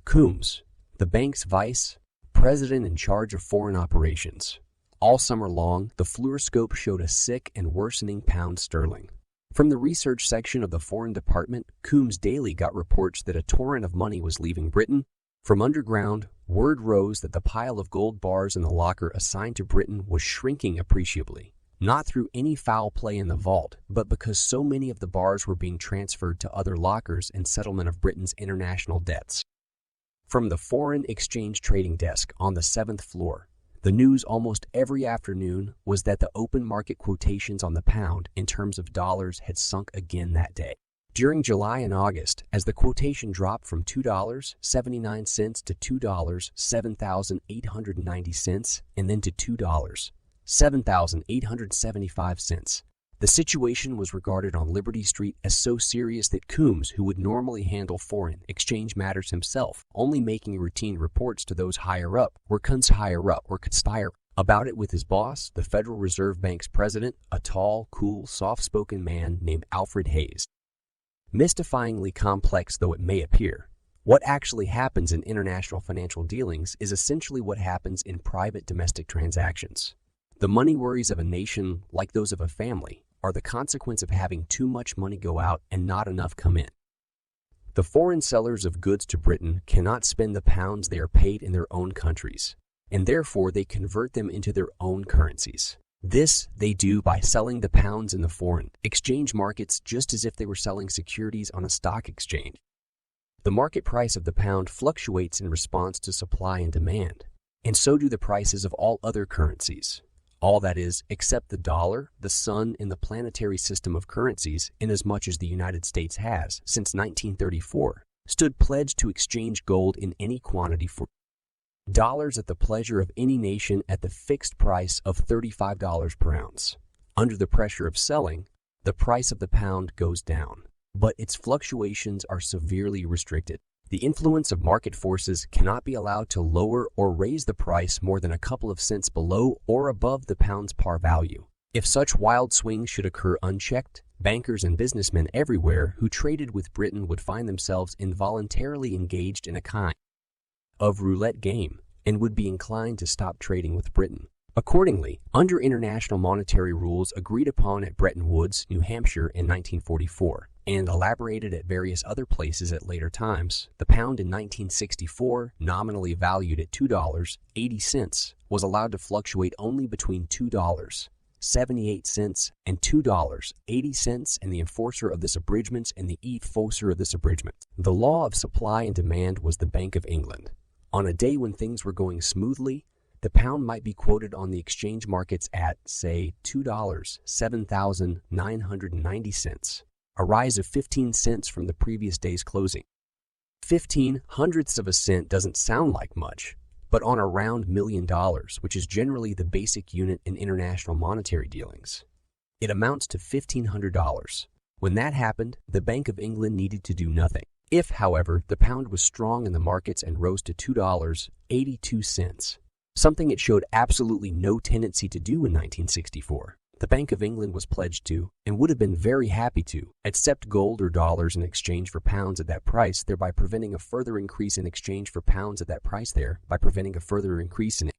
Coombs, the bank's vice president in charge of foreign operations. All summer long, the fluoroscope showed a sick and worsening pound sterling. From the research section of the Foreign Department, Coombs daily got reports that a torrent of money was leaving Britain. From underground, word rose that the pile of gold bars in the locker assigned to Britain was shrinking appreciably, not through any foul play in the vault, but because so many of the bars were being transferred to other lockers in settlement of Britain's international debts. From the Foreign Exchange Trading Desk on the 7th floor, the news almost every afternoon was that the open market quotations on the pound in terms of dollars had sunk again that day. During July and August, as the quotation dropped from $2.79 to $2.07,890 and then to $2.07,875, the situation was regarded on Liberty Street as so serious that Coombs, who would normally handle foreign exchange matters himself, only making routine reports to those higher up, or conspire about it with his boss, the Federal Reserve Bank's president, a tall, cool, soft-spoken man named Alfred Hayes. Mystifyingly complex though it may appear, what actually happens in international financial dealings is essentially what happens in private domestic transactions. The money worries of a nation, like those of a family, are the consequence of having too much money go out and not enough come in. The foreign sellers of goods to Britain cannot spend the pounds they are paid in their own countries, and therefore they convert them into their own currencies. This they do by selling the pounds in the foreign exchange markets just as if they were selling securities on a stock exchange. The market price of the pound fluctuates in response to supply and demand, and so do the prices of all other currencies. All that is, except the dollar, the sun, and the planetary system of currencies, inasmuch as the United States has, since 1934, stood pledged to exchange gold in any quantity for Dollars at the pleasure of any nation at the fixed price of $35 per ounce. Under the pressure of selling, the price of the pound goes down, but its fluctuations are severely restricted. The influence of market forces cannot be allowed to lower or raise the price more than a couple of cents below or above the pound's par value. If such wild swings should occur unchecked, bankers and businessmen everywhere who traded with Britain would find themselves involuntarily engaged in a kind of roulette game and would be inclined to stop trading with Britain. Accordingly, under international monetary rules agreed upon at Bretton Woods, New Hampshire in 1944, and elaborated at various other places at later times, the pound in 1964, nominally valued at $2.80, was allowed to fluctuate only between $2.78 and $2.80, and the enforcer of this abridgment and the enforcer of this abridgment. The law of supply and demand was the Bank of England. On a day when things were going smoothly, the pound might be quoted on the exchange markets at, say, $2.07,990, a rise of 15 cents from the previous day's closing. 15 hundredths of a cent doesn't sound like much, but on a round $1 million, which is generally the basic unit in international monetary dealings, it amounts to $1,500. When that happened, the Bank of England needed to do nothing. If, however, the pound was strong in the markets and rose to $2.82, something it showed absolutely no tendency to do in 1964, the Bank of England was pledged to, and would have been very happy to, accept gold or dollars in exchange for pounds at that price, thereby preventing a further increase in exchange for pounds at that price by preventing a further increase in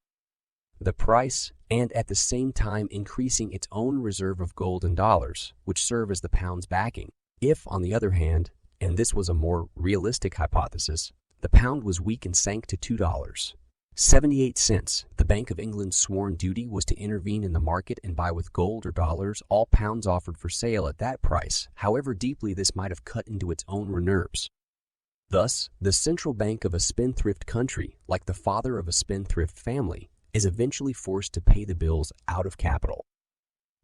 the price, and at the same time increasing its own reserve of gold and dollars, which serve as the pound's backing. If, on the other hand, and this was a more realistic hypothesis, the pound was weak and sank to $2.78, the Bank of England's sworn duty was to intervene in the market and buy with gold or dollars all pounds offered for sale at that price, however deeply this might have cut into its own nerves. Thus, the central bank of a spendthrift country, like the father of a spendthrift family, is eventually forced to pay the bills out of capital.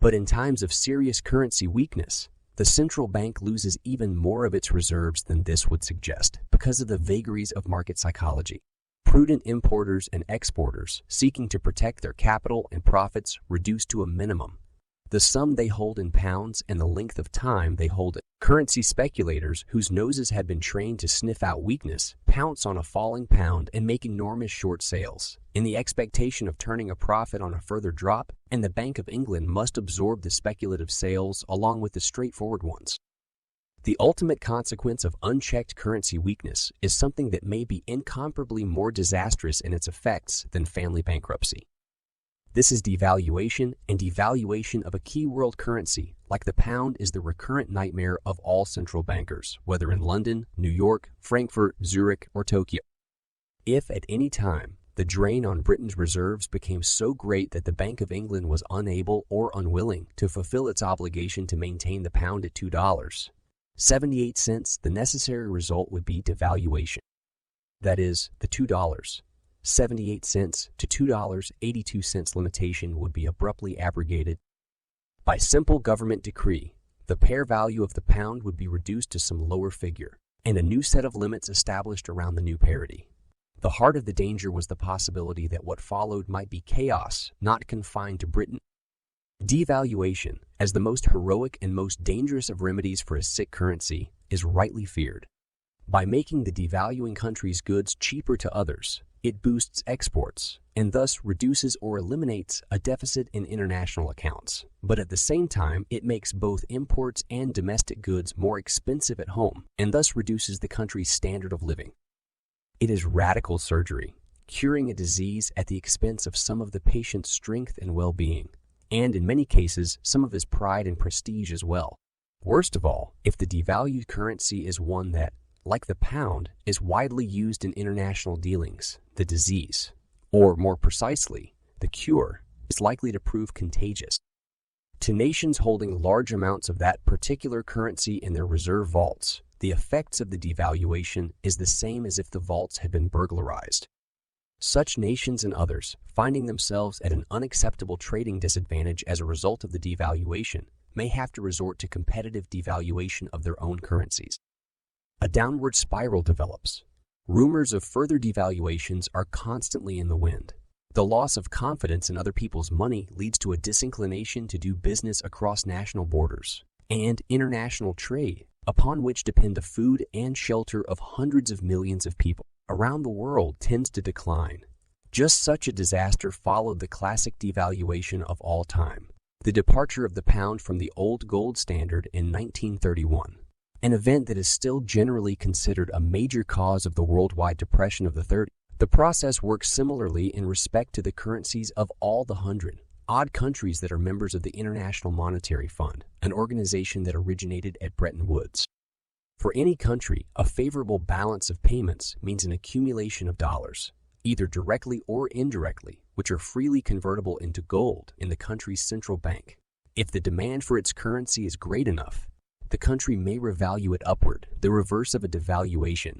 But in times of serious currency weakness, the central bank loses even more of its reserves than this would suggest because of the vagaries of market psychology. Prudent importers and exporters seeking to protect their capital and profits reduce to a minimum the sum they hold in pounds and the length of time they hold it. Currency speculators whose noses had been trained to sniff out weakness pounce on a falling pound and make enormous short sales in the expectation of turning a profit on a further drop, and the Bank of England must absorb the speculative sales along with the straightforward ones. The ultimate consequence of unchecked currency weakness is something that may be incomparably more disastrous in its effects than family bankruptcy. This is devaluation, and devaluation of a key world currency, like the pound, is the recurrent nightmare of all central bankers, whether in London, New York, Frankfurt, Zurich, or Tokyo. If at any time the drain on Britain's reserves became so great that the Bank of England was unable or unwilling to fulfill its obligation to maintain the pound at $2.78, the necessary result would be devaluation. That is, the $2.78 to $2.82 limitation would be abruptly abrogated. By simple government decree, the par value of the pound would be reduced to some lower figure, and a new set of limits established around the new parity. The heart of the danger was the possibility that what followed might be chaos, not confined to Britain. Devaluation, as the most heroic and most dangerous of remedies for a sick currency, is rightly feared. By making the devaluing country's goods cheaper to others, it boosts exports and thus reduces or eliminates a deficit in international accounts. But at the same time, it makes both imports and domestic goods more expensive at home and thus reduces the country's standard of living. It is radical surgery, curing a disease at the expense of some of the patient's strength and well-being, and in many cases, some of his pride and prestige as well. Worst of all, if the devalued currency is one that, like the pound, is widely used in international dealings, the disease, or more precisely, the cure, is likely to prove contagious. To nations holding large amounts of that particular currency in their reserve vaults, the effects of the devaluation is the same as if the vaults had been burglarized. Such nations and others, finding themselves at an unacceptable trading disadvantage as a result of the devaluation, may have to resort to competitive devaluation of their own currencies. A downward spiral develops. Rumors of further devaluations are constantly in the wind. The loss of confidence in other people's money leads to a disinclination to do business across national borders, and international trade, upon which depend the food and shelter of hundreds of millions of people around the world, tends to decline. Just such a disaster followed the classic devaluation of all time, the departure of the pound from the old gold standard in 1931, an event that is still generally considered a major cause of the worldwide depression of the 30s. The process works similarly in respect to the currencies of all the 100-odd countries that are members of the International Monetary Fund, an organization that originated at Bretton Woods. For any country, a favorable balance of payments means an accumulation of dollars, either directly or indirectly, which are freely convertible into gold in the country's central bank. If the demand for its currency is great enough, the country may revalue it upward, the reverse of a devaluation.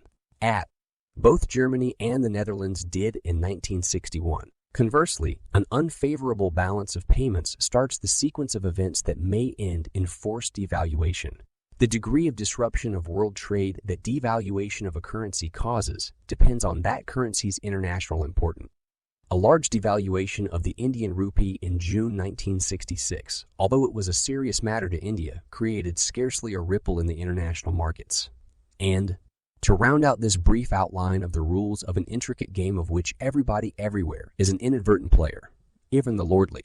Both Germany and the Netherlands did in 1961. Conversely, an unfavorable balance of payments starts the sequence of events that may end in forced devaluation. The degree of disruption of world trade that devaluation of a currency causes depends on that currency's international importance. A large devaluation of the Indian rupee in June 1966, although it was a serious matter to India, created scarcely a ripple in the international markets. And to round out this brief outline of the rules of an intricate game of which everybody everywhere is an inadvertent player, even the lordly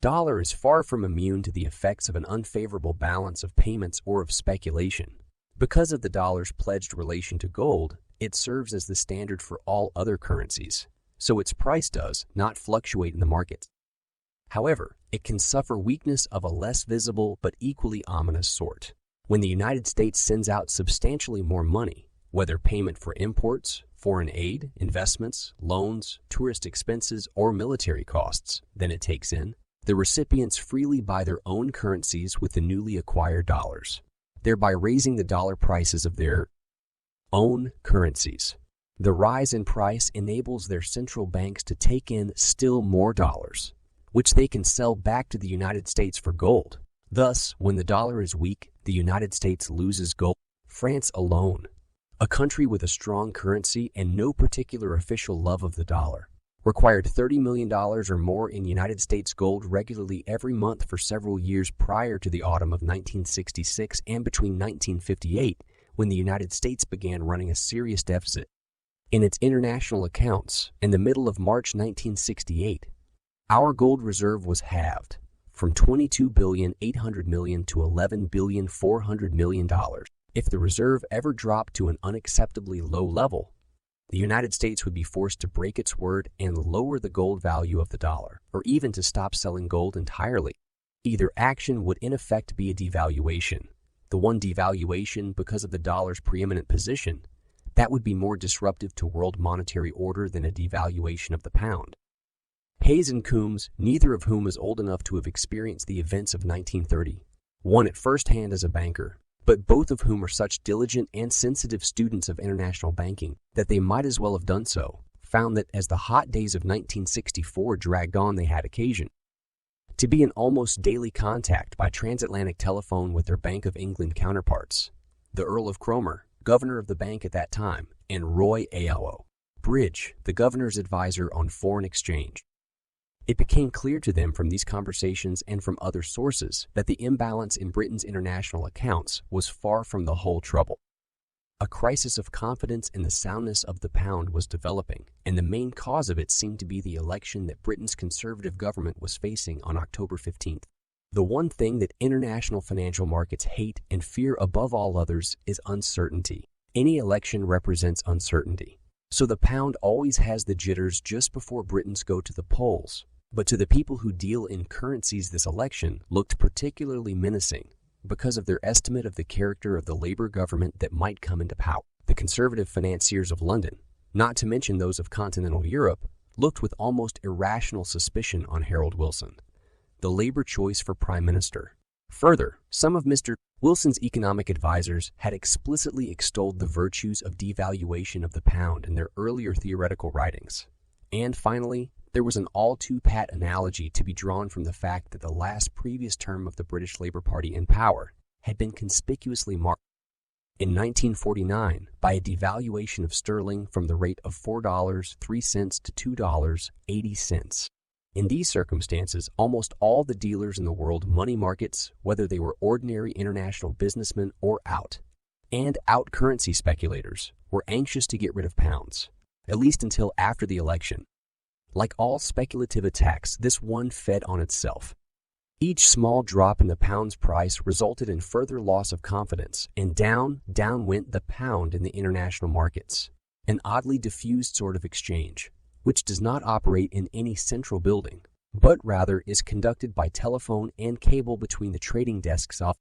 dollar is far from immune to the effects of an unfavorable balance of payments or of speculation. Because of the dollar's pledged relation to gold, it serves as the standard for all other currencies, so its price does not fluctuate in the markets. However, it can suffer weakness of a less visible but equally ominous sort. When the United States sends out substantially more money, whether payment for imports, foreign aid, investments, loans, tourist expenses, or military costs, than it takes in, the recipients freely buy their own currencies with the newly acquired dollars, thereby raising the dollar prices of their own currencies. The rise in price enables their central banks to take in still more dollars, which they can sell back to the United States for gold. Thus, when the dollar is weak, the United States loses gold. France alone, a country with a strong currency and no particular official love of the dollar, required $30 million or more in United States gold regularly every month for several years prior to the autumn of 1966 and between 1958, when the United States began running a serious deficit in its international accounts. In the middle of March 1968, our gold reserve was halved from $22.8 billion to $11.4 billion. If the reserve ever dropped to an unacceptably low level, the United States would be forced to break its word and lower the gold value of the dollar, or even to stop selling gold entirely. Either action would in effect be a devaluation. The one devaluation, because of the dollar's preeminent position, that would be more disruptive to world monetary order than a devaluation of the pound. Hayes and Coombs, neither of whom is old enough to have experienced the events of 1930, one at first hand as a banker, but both of whom are such diligent and sensitive students of international banking that they might as well have done so, found that as the hot days of 1964 dragged on, they had occasion to be in almost daily contact by transatlantic telephone with their Bank of England counterparts, the Earl of Cromer, governor of the bank at that time, and Roy Ayalo Bridge, the governor's advisor on foreign exchange. It became clear to them from these conversations and from other sources that the imbalance in Britain's international accounts was far from the whole trouble. A crisis of confidence in the soundness of the pound was developing, and the main cause of it seemed to be the election that Britain's conservative government was facing on October 15th. The one thing that international financial markets hate and fear above all others is uncertainty. Any election represents uncertainty, so the pound always has the jitters just before Britons go to the polls. But to the people who deal in currencies, this election looked particularly menacing because of their estimate of the character of the Labour government that might come into power. The conservative financiers of London, not to mention those of continental Europe, looked with almost irrational suspicion on Harold Wilson, the Labour choice for Prime Minister. Further, some of Mr. Wilson's economic advisers had explicitly extolled the virtues of devaluation of the pound in their earlier theoretical writings. And finally, there was an all-too-pat analogy to be drawn from the fact that the last previous term of the British Labour Party in power had been conspicuously marked in 1949 by a devaluation of sterling from the rate of $4.03 to $2.80. In these circumstances, almost all the dealers in the world money markets, whether they were ordinary international businessmen or out currency speculators, were anxious to get rid of pounds, at least until after the election. Like all speculative attacks, this one fed on itself. Each small drop in the pound's price resulted in further loss of confidence, and down went the pound in the international markets, an oddly diffused sort of exchange, which does not operate in any central building, but rather is conducted by telephone and cable between the trading desks of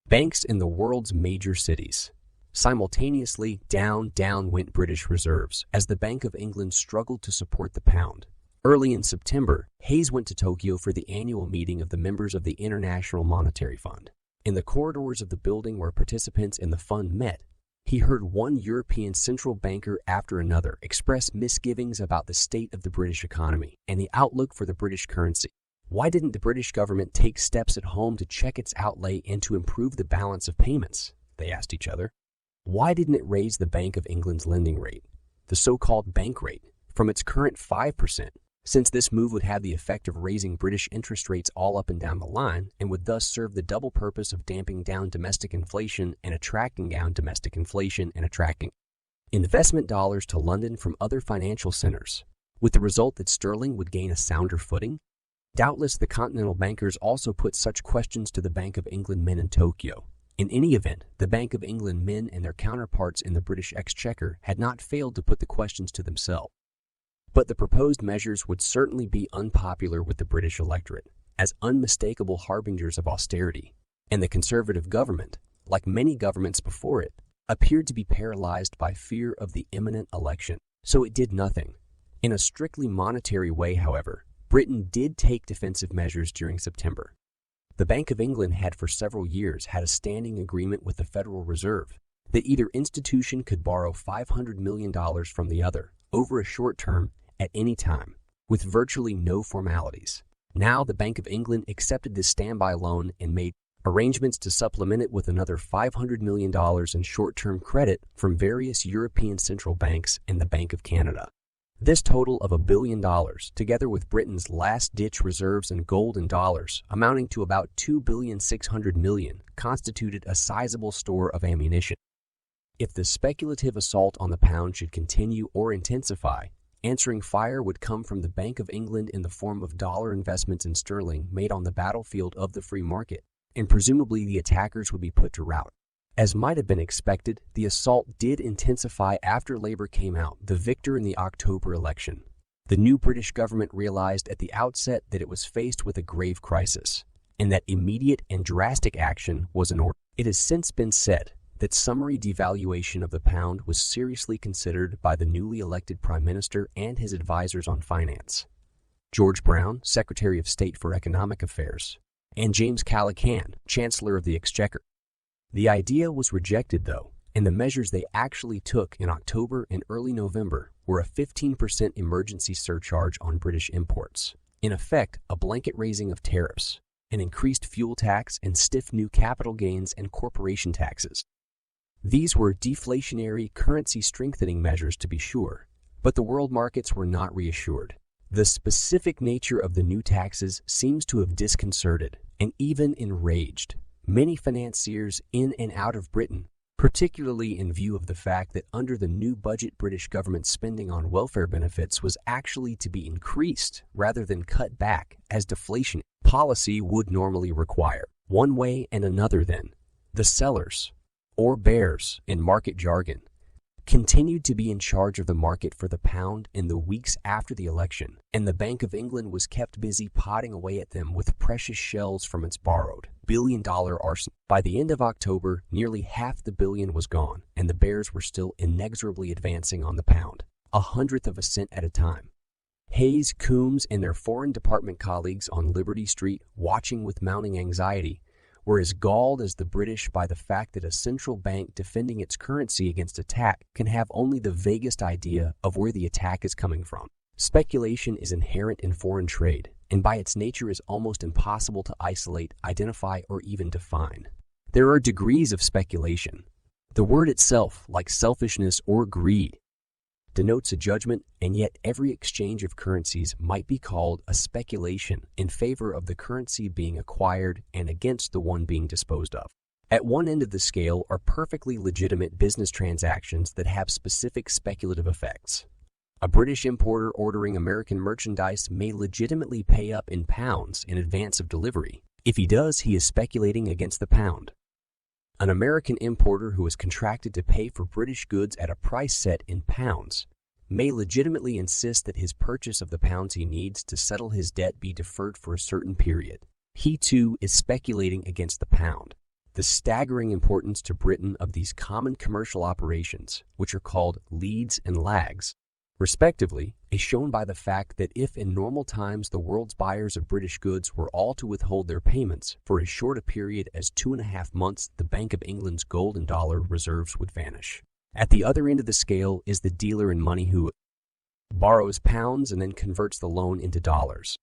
banks in the world's major cities. Simultaneously, down went British reserves as the Bank of England struggled to support the pound. Early in September, Hayes went to Tokyo for the annual meeting of the members of the International Monetary Fund. In the corridors of the building where participants in the fund met, he heard one European central banker after another express misgivings about the state of the British economy and the outlook for the British currency. Why didn't the British government take steps at home to check its outlay and to improve the balance of payments? They asked each other. Why didn't it raise the Bank of England's lending rate, the so-called bank rate, from its current 5%, since this move would have the effect of raising British interest rates all up and down the line and would thus serve the double purpose of damping down domestic inflation and attracting investment dollars to London from other financial centers, with the result that sterling would gain a sounder footing? Doubtless the continental bankers also put such questions to the Bank of England men in Tokyo. In any event, the Bank of England men and their counterparts in the British Exchequer had not failed to put the questions to themselves. But the proposed measures would certainly be unpopular with the British electorate, as unmistakable harbingers of austerity, and the Conservative government, like many governments before it, appeared to be paralyzed by fear of the imminent election. So it did nothing. In a strictly monetary way, however, Britain did take defensive measures during September. The Bank of England had for several years had a standing agreement with the Federal Reserve that either institution could borrow $500 million from the other over a short term at any time, with virtually no formalities. Now the Bank of England accepted this standby loan and made arrangements to supplement it with another $500 million in short-term credit from various European central banks and the Bank of Canada. This total of $1 billion, together with Britain's last-ditch reserves in gold and dollars, amounting to about $2.6 billion, constituted a sizable store of ammunition. If the speculative assault on the pound should continue or intensify, answering fire would come from the Bank of England in the form of dollar investments in sterling made on the battlefield of the free market, and presumably the attackers would be put to rout. As might have been expected, the assault did intensify after Labour came out the victor in the October election. The new British government realized at the outset that it was faced with a grave crisis, and that immediate and drastic action was in order. It has since been said that summary devaluation of the pound was seriously considered by the newly elected Prime Minister and his advisors on finance, George Brown, Secretary of State for Economic Affairs, and James Callaghan, Chancellor of the Exchequer. The idea was rejected, though, and the measures they actually took in October and early November were a 15% emergency surcharge on British imports, in effect a blanket raising of tariffs, an increased fuel tax, and stiff new capital gains and corporation taxes. These were deflationary, currency-strengthening measures, to be sure, but the world markets were not reassured. The specific nature of the new taxes seems to have disconcerted and even enraged many financiers in and out of Britain, particularly in view of the fact that under the new budget British government spending on welfare benefits was actually to be increased rather than cut back as deflation policy would normally require. One way and another then, the sellers, or bears in market jargon, continued to be in charge of the market for the pound in the weeks after the election, and the Bank of England was kept busy potting away at them with precious shells from its borrowed billion-dollar arsenal. By the end of October, nearly half the billion was gone, and the bears were still inexorably advancing on the pound, 1/100 of a cent at a time. Hayes, Coombs, and their Foreign Department colleagues on Liberty Street, watching with mounting anxiety, were as galled as the British by the fact that a central bank defending its currency against attack can have only the vaguest idea of where the attack is coming from. Speculation is inherent in foreign trade, and by its nature is almost impossible to isolate, identify, or even define. There are degrees of speculation. The word itself, like selfishness or greed, denotes a judgment, and yet every exchange of currencies might be called a speculation in favor of the currency being acquired and against the one being disposed of. At one end of the scale are perfectly legitimate business transactions that have specific speculative effects. A British importer ordering American merchandise may legitimately pay up in pounds in advance of delivery. If he does, he is speculating against the pound. An American importer who is contracted to pay for British goods at a price set in pounds may legitimately insist that his purchase of the pounds he needs to settle his debt be deferred for a certain period. He, too, is speculating against the pound. The staggering importance to Britain of these common commercial operations, which are called leads and lags, respectively, is shown by the fact that if in normal times the world's buyers of British goods were all to withhold their payments for as short a period as 2.5 months, the Bank of England's gold and dollar reserves would vanish. At the other end of the scale is the dealer in money who borrows pounds and then converts the loan into dollars.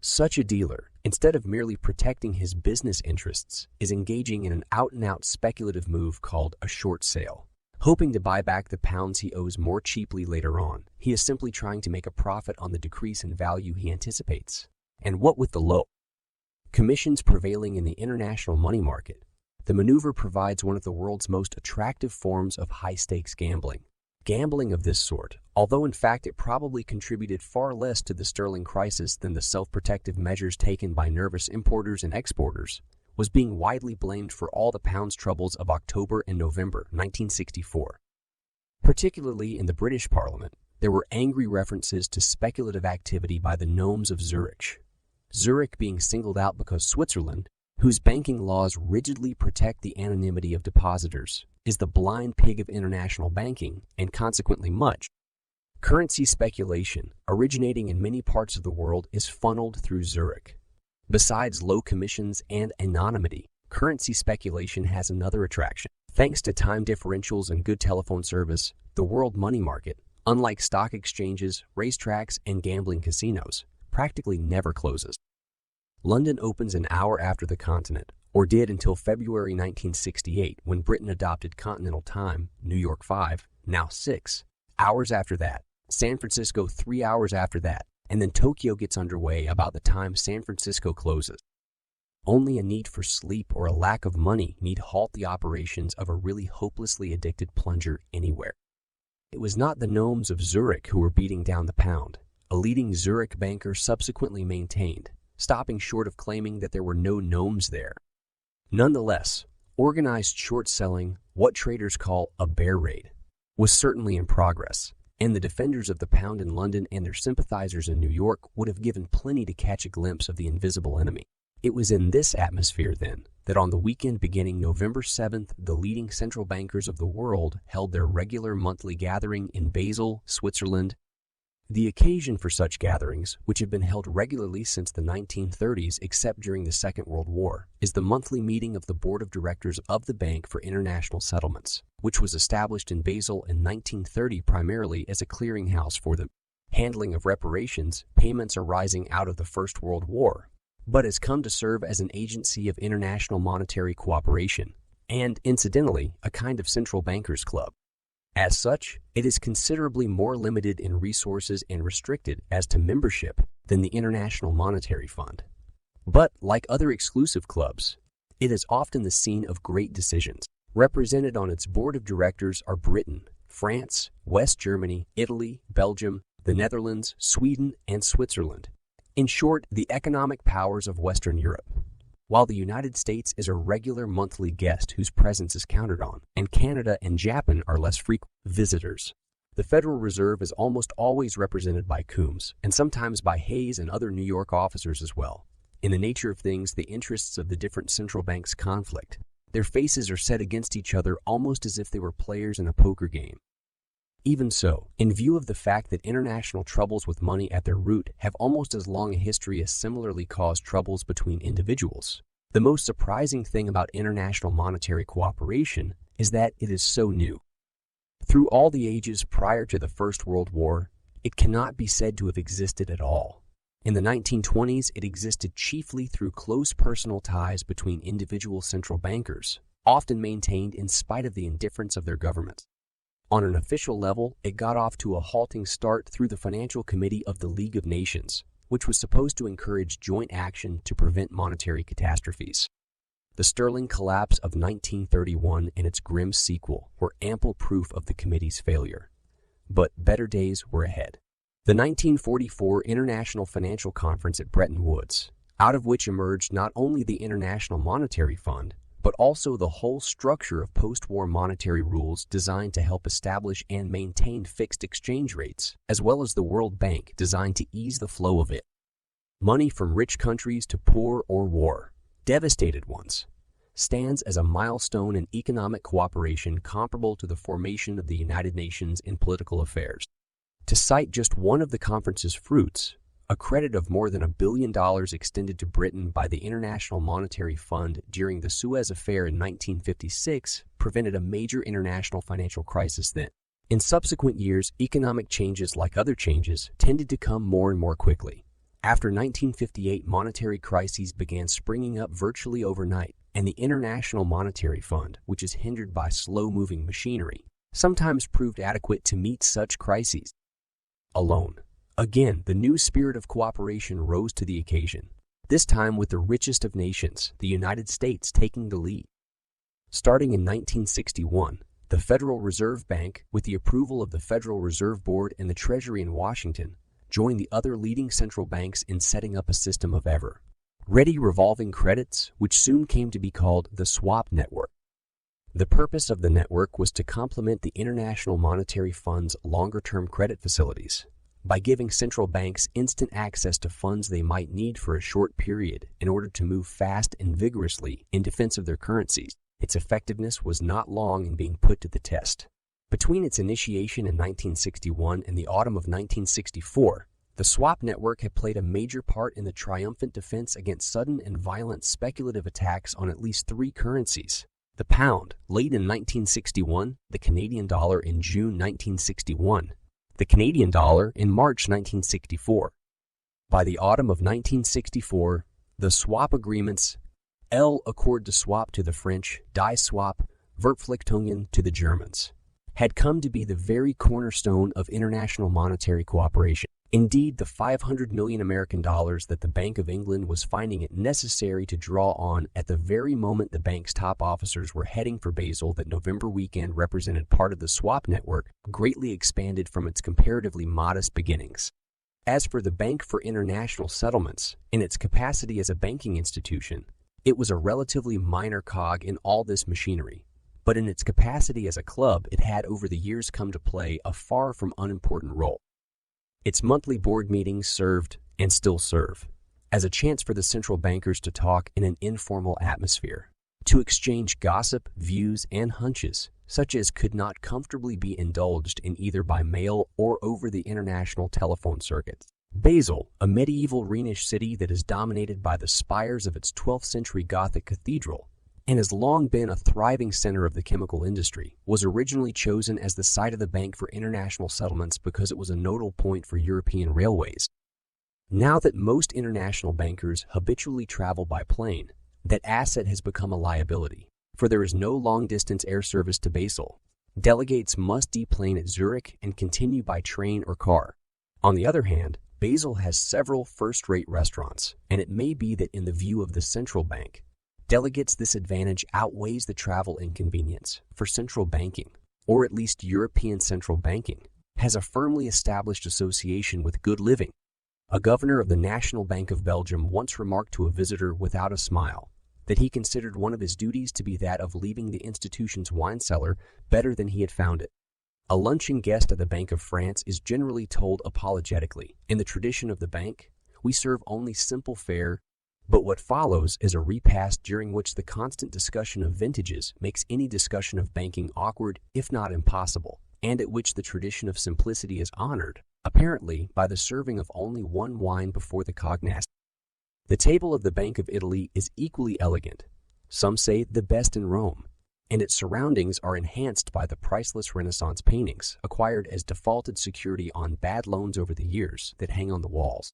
Such a dealer, instead of merely protecting his business interests, is engaging in an out-and-out speculative move called a short sale. Hoping to buy back the pounds he owes more cheaply later on, he is simply trying to make a profit on the decrease in value he anticipates. And what with the low commissions prevailing in the international money market, the maneuver provides one of the world's most attractive forms of high-stakes gambling. Gambling of this sort, although in fact it probably contributed far less to the sterling crisis than the self-protective measures taken by nervous importers and exporters, was being widely blamed for all the pound's troubles of October and November 1964. Particularly in the British Parliament, there were angry references to speculative activity by the gnomes of Zurich. Zurich being singled out because Switzerland, whose banking laws rigidly protect the anonymity of depositors, is the blind pig of international banking, and consequently much currency speculation originating in many parts of the world is funneled through Zurich. Besides low commissions and anonymity, currency speculation has another attraction. Thanks to time differentials and good telephone service, the world money market, unlike stock exchanges, racetracks, and gambling casinos, practically never closes. London opens an hour after the continent, or did until February 1968 when Britain adopted Continental Time, New York 5, now 6 hours after that, San Francisco 3 hours after that, and then Tokyo gets underway about the time San Francisco closes. Only a need for sleep or a lack of money need halt the operations of a really hopelessly addicted plunger anywhere. It was not the gnomes of Zurich who were beating down the pound. A leading Zurich banker subsequently maintained, stopping short of claiming that there were no gnomes there. Nonetheless, organized short selling, what traders call a bear raid, was certainly in progress, and the defenders of the pound in London and their sympathizers in New York would have given plenty to catch a glimpse of the invisible enemy. It was in this atmosphere, then, that on the weekend beginning November 7th, the leading central bankers of the world held their regular monthly gathering in Basel, Switzerland. The occasion for such gatherings, which have been held regularly since the 1930s except during the Second World War, is the monthly meeting of the Board of Directors of the Bank for International Settlements, which was established in Basel in 1930 primarily as a clearinghouse for the handling of reparations, payments arising out of the First World War, but has come to serve as an agency of international monetary cooperation, and, incidentally, a kind of central bankers club. As such, it is considerably more limited in resources and restricted as to membership than the International Monetary Fund. But, like other exclusive clubs, it is often the scene of great decisions. Represented on its board of directors are Britain, France, West Germany, Italy, Belgium, the Netherlands, Sweden, and Switzerland. In short, the economic powers of Western Europe. While the United States is a regular monthly guest whose presence is counted on, and Canada and Japan are less frequent visitors. The Federal Reserve is almost always represented by Coombs, and sometimes by Hayes and other New York officers as well. In the nature of things, the interests of the different central banks conflict. Their faces are set against each other almost as if they were players in a poker game. Even so, in view of the fact that international troubles with money at their root have almost as long a history as similarly caused troubles between individuals, the most surprising thing about international monetary cooperation is that it is so new. Through all the ages prior to the First World War, it cannot be said to have existed at all. In the 1920s, it existed chiefly through close personal ties between individual central bankers, often maintained in spite of the indifference of their governments. On an official level, it got off to a halting start through the Financial Committee of the League of Nations, which was supposed to encourage joint action to prevent monetary catastrophes. The sterling collapse of 1931 and its grim sequel were ample proof of the committee's failure. But better days were ahead. The 1944 International Financial Conference at Bretton Woods, out of which emerged not only the International Monetary Fund, but also the whole structure of post-war monetary rules designed to help establish and maintain fixed exchange rates, as well as the World Bank designed to ease the flow of it. Money from rich countries to poor or war, devastated ones, stands as a milestone in economic cooperation comparable to the formation of the United Nations in political affairs. To cite just one of the conference's fruits, a credit of more than $1 billion extended to Britain by the International Monetary Fund during the Suez Affair in 1956 prevented a major international financial crisis then. In subsequent years, economic changes, like other changes, tended to come more and more quickly. After 1958, monetary crises began springing up virtually overnight, and the International Monetary Fund, which is hindered by slow-moving machinery, sometimes proved adequate to meet such crises alone. Again, the new spirit of cooperation rose to the occasion, this time with the richest of nations, the United States, taking the lead. Starting in 1961, the Federal Reserve Bank, with the approval of the Federal Reserve Board and the Treasury in Washington, joined the other leading central banks in setting up a system of ever-ready revolving credits, which soon came to be called the swap network. The purpose of the network was to complement the International Monetary Fund's longer-term credit facilities by giving central banks instant access to funds they might need for a short period in order to move fast and vigorously in defense of their currencies. Its effectiveness was not long in being put to the test. Between its initiation in 1961 and the autumn of 1964, the swap network had played a major part in the triumphant defense against sudden and violent speculative attacks on at least three currencies: the pound, late in 1961, the Canadian dollar in June 1961, the Canadian dollar in March 1964. By the autumn of 1964, the swap agreements L'Accord de Swap to the French, Die Swap, Verpflichtungen to the Germans, had come to be the very cornerstone of international monetary cooperation. Indeed, the $500 million American dollars that the Bank of England was finding it necessary to draw on at the very moment the bank's top officers were heading for Basel that November weekend represented part of the swap network greatly expanded from its comparatively modest beginnings. As for the Bank for International Settlements, in its capacity as a banking institution, it was a relatively minor cog in all this machinery. But in its capacity as a club, it had over the years come to play a far from unimportant role. Its monthly board meetings served, and still serve, as a chance for the central bankers to talk in an informal atmosphere, to exchange gossip, views, and hunches, such as could not comfortably be indulged in either by mail or over the international telephone circuits. Basel, a medieval Rhenish city that is dominated by the spires of its 12th century Gothic cathedral, and has long been a thriving center of the chemical industry, was originally chosen as the site of the Bank for International Settlements because it was a nodal point for European railways. Now that most international bankers habitually travel by plane, that asset has become a liability, for there is no long-distance air service to Basel. Delegates must deplane at Zurich and continue by train or car. On the other hand, Basel has several first-rate restaurants, and it may be that in the view of the central bank, delegates, this advantage outweighs the travel inconvenience, for central banking, or at least European central banking, has a firmly established association with good living. A governor of the National Bank of Belgium once remarked to a visitor without a smile that he considered one of his duties to be that of leaving the institution's wine cellar better than he had found it. A lunching guest at the Bank of France is generally told apologetically, in the tradition of the bank, we serve only simple fare. But what follows is a repast during which the constant discussion of vintages makes any discussion of banking awkward, if not impossible, and at which the tradition of simplicity is honored, apparently, by the serving of only one wine before the cognac. The table of the Bank of Italy is equally elegant, some say the best in Rome, and its surroundings are enhanced by the priceless Renaissance paintings acquired as defaulted security on bad loans over the years that hang on the walls.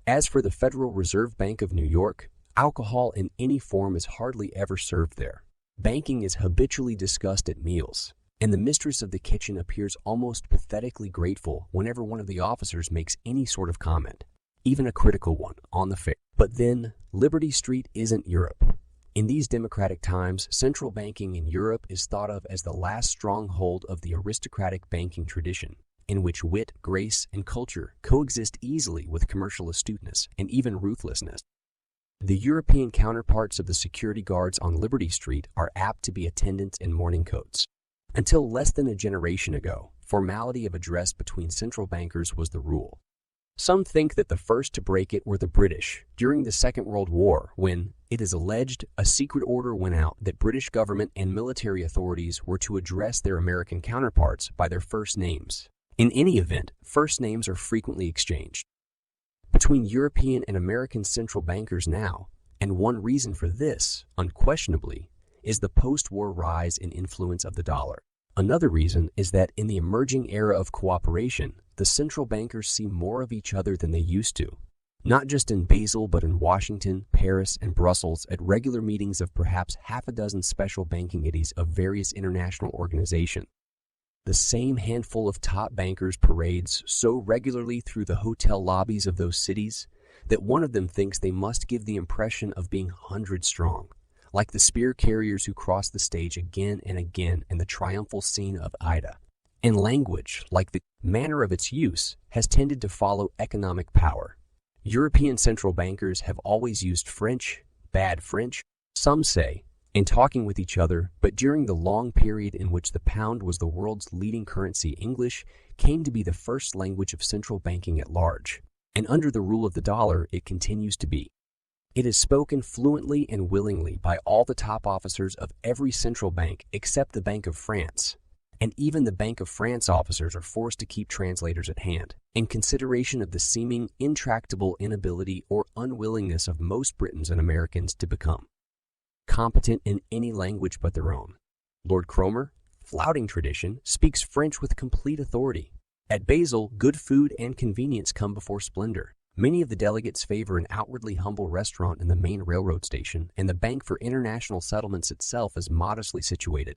As for the Federal Reserve Bank of New York, alcohol in any form is hardly ever served there. Banking is habitually discussed at meals, and the mistress of the kitchen appears almost pathetically grateful whenever one of the officers makes any sort of comment, even a critical one, on the fare. But then, Liberty Street isn't Europe. In these democratic times, central banking in Europe is thought of as the last stronghold of the aristocratic banking tradition, in which wit, grace, and culture coexist easily with commercial astuteness and even ruthlessness. The European counterparts of the security guards on Liberty Street are apt to be attendants in morning coats. Until less than a generation ago, formality of address between central bankers was the rule. Some think that the first to break it were the British during the Second World War when, it is alleged, a secret order went out that British government and military authorities were to address their American counterparts by their first names. In any event, first names are frequently exchanged between European and American central bankers now, and one reason for this, unquestionably, is the post-war rise in influence of the dollar. Another reason is that in the emerging era of cooperation, the central bankers see more of each other than they used to, not just in Basel but in Washington, Paris, and Brussels at regular meetings of perhaps half a dozen special banking committees of various international organizations. The same handful of top bankers parades so regularly through the hotel lobbies of those cities that one of them thinks they must give the impression of being 100 strong, like the spear carriers who cross the stage again and again in the triumphal scene of Ida. And language, like the manner of its use, has tended to follow economic power. European central bankers have always used French, bad French, some say, in talking with each other, but during the long period in which the pound was the world's leading currency, English came to be the first language of central banking at large, and under the rule of the dollar, it continues to be. It is spoken fluently and willingly by all the top officers of every central bank except the Bank of France, and even the Bank of France officers are forced to keep translators at hand, in consideration of the seeming intractable inability or unwillingness of most Britons and Americans to become competent in any language but their own. Lord Cromer, flouting tradition, speaks French with complete authority. At Basel, good food and convenience come before splendor. Many of the delegates favor an outwardly humble restaurant in the main railroad station, and the Bank for International Settlements itself is modestly situated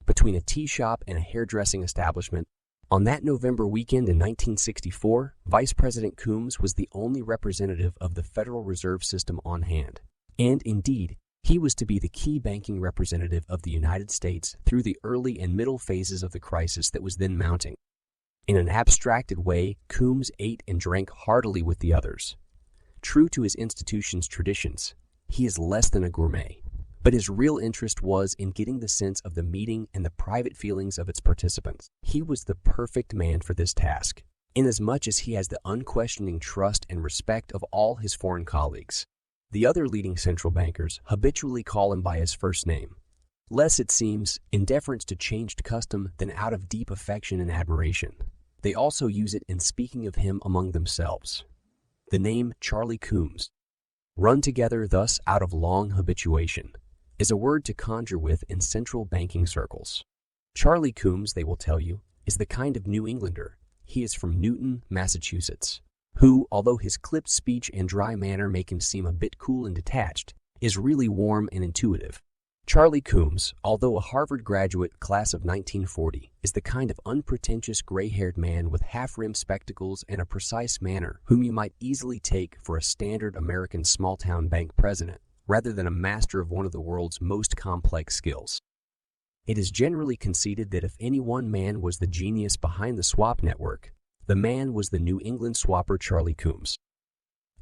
between a tea shop and a hairdressing establishment. On that November weekend in 1964, Vice President Coombs was the only representative of the Federal Reserve System on hand, and indeed, he was to be the key banking representative of the United States through the early and middle phases of the crisis that was then mounting. In an abstracted way, Coombs ate and drank heartily with the others. True to his institution's traditions, he is less than a gourmet, but his real interest was in getting the sense of the meeting and the private feelings of its participants. He was the perfect man for this task, inasmuch as he has the unquestioning trust and respect of all his foreign colleagues. The other leading central bankers habitually call him by his first name, less, it seems, in deference to changed custom than out of deep affection and admiration. They also use it in speaking of him among themselves. The name Charlie Coombs, run together thus out of long habituation, is a word to conjure with in central banking circles. Charlie Coombs, they will tell you, is the kind of New Englander. He is from Newton, Massachusetts, who, although his clipped speech and dry manner make him seem a bit cool and detached, is really warm and intuitive. Charlie Coombs, although a Harvard graduate class of 1940, is the kind of unpretentious gray-haired man with half-rimmed spectacles and a precise manner whom you might easily take for a standard American small-town bank president, rather than a master of one of the world's most complex skills. It is generally conceded that if any one man was the genius behind the swap network, the man was the New England swapper Charlie Coombs.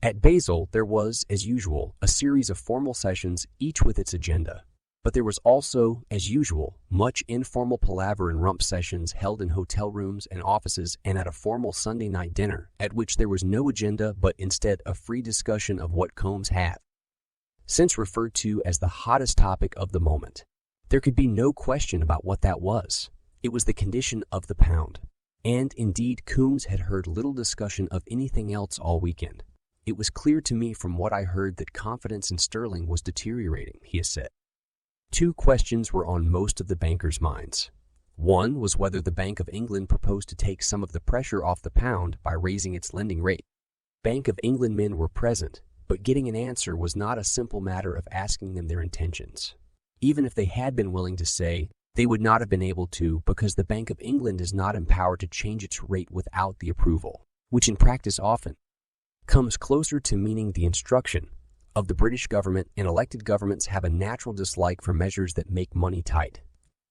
At Basel, there was, as usual, a series of formal sessions, each with its agenda. But there was also, as usual, much informal palaver and rump sessions held in hotel rooms and offices and at a formal Sunday night dinner, at which there was no agenda but instead a free discussion of what Coombs had since referred to as the hottest topic of the moment. There could be no question about what that was. It was the condition of the pound. And indeed, Coombs had heard little discussion of anything else all weekend. It was clear to me from what I heard that confidence in sterling was deteriorating, he has said. Two questions were on most of the bankers' minds. One was whether the Bank of England proposed to take some of the pressure off the pound by raising its lending rate. Bank of England men were present, but getting an answer was not a simple matter of asking them their intentions. Even if they had been willing to say, they would not have been able to because the Bank of England is not empowered to change its rate without the approval, which in practice often comes closer to meaning the instruction of the British government, and elected governments have a natural dislike for measures that make money tight.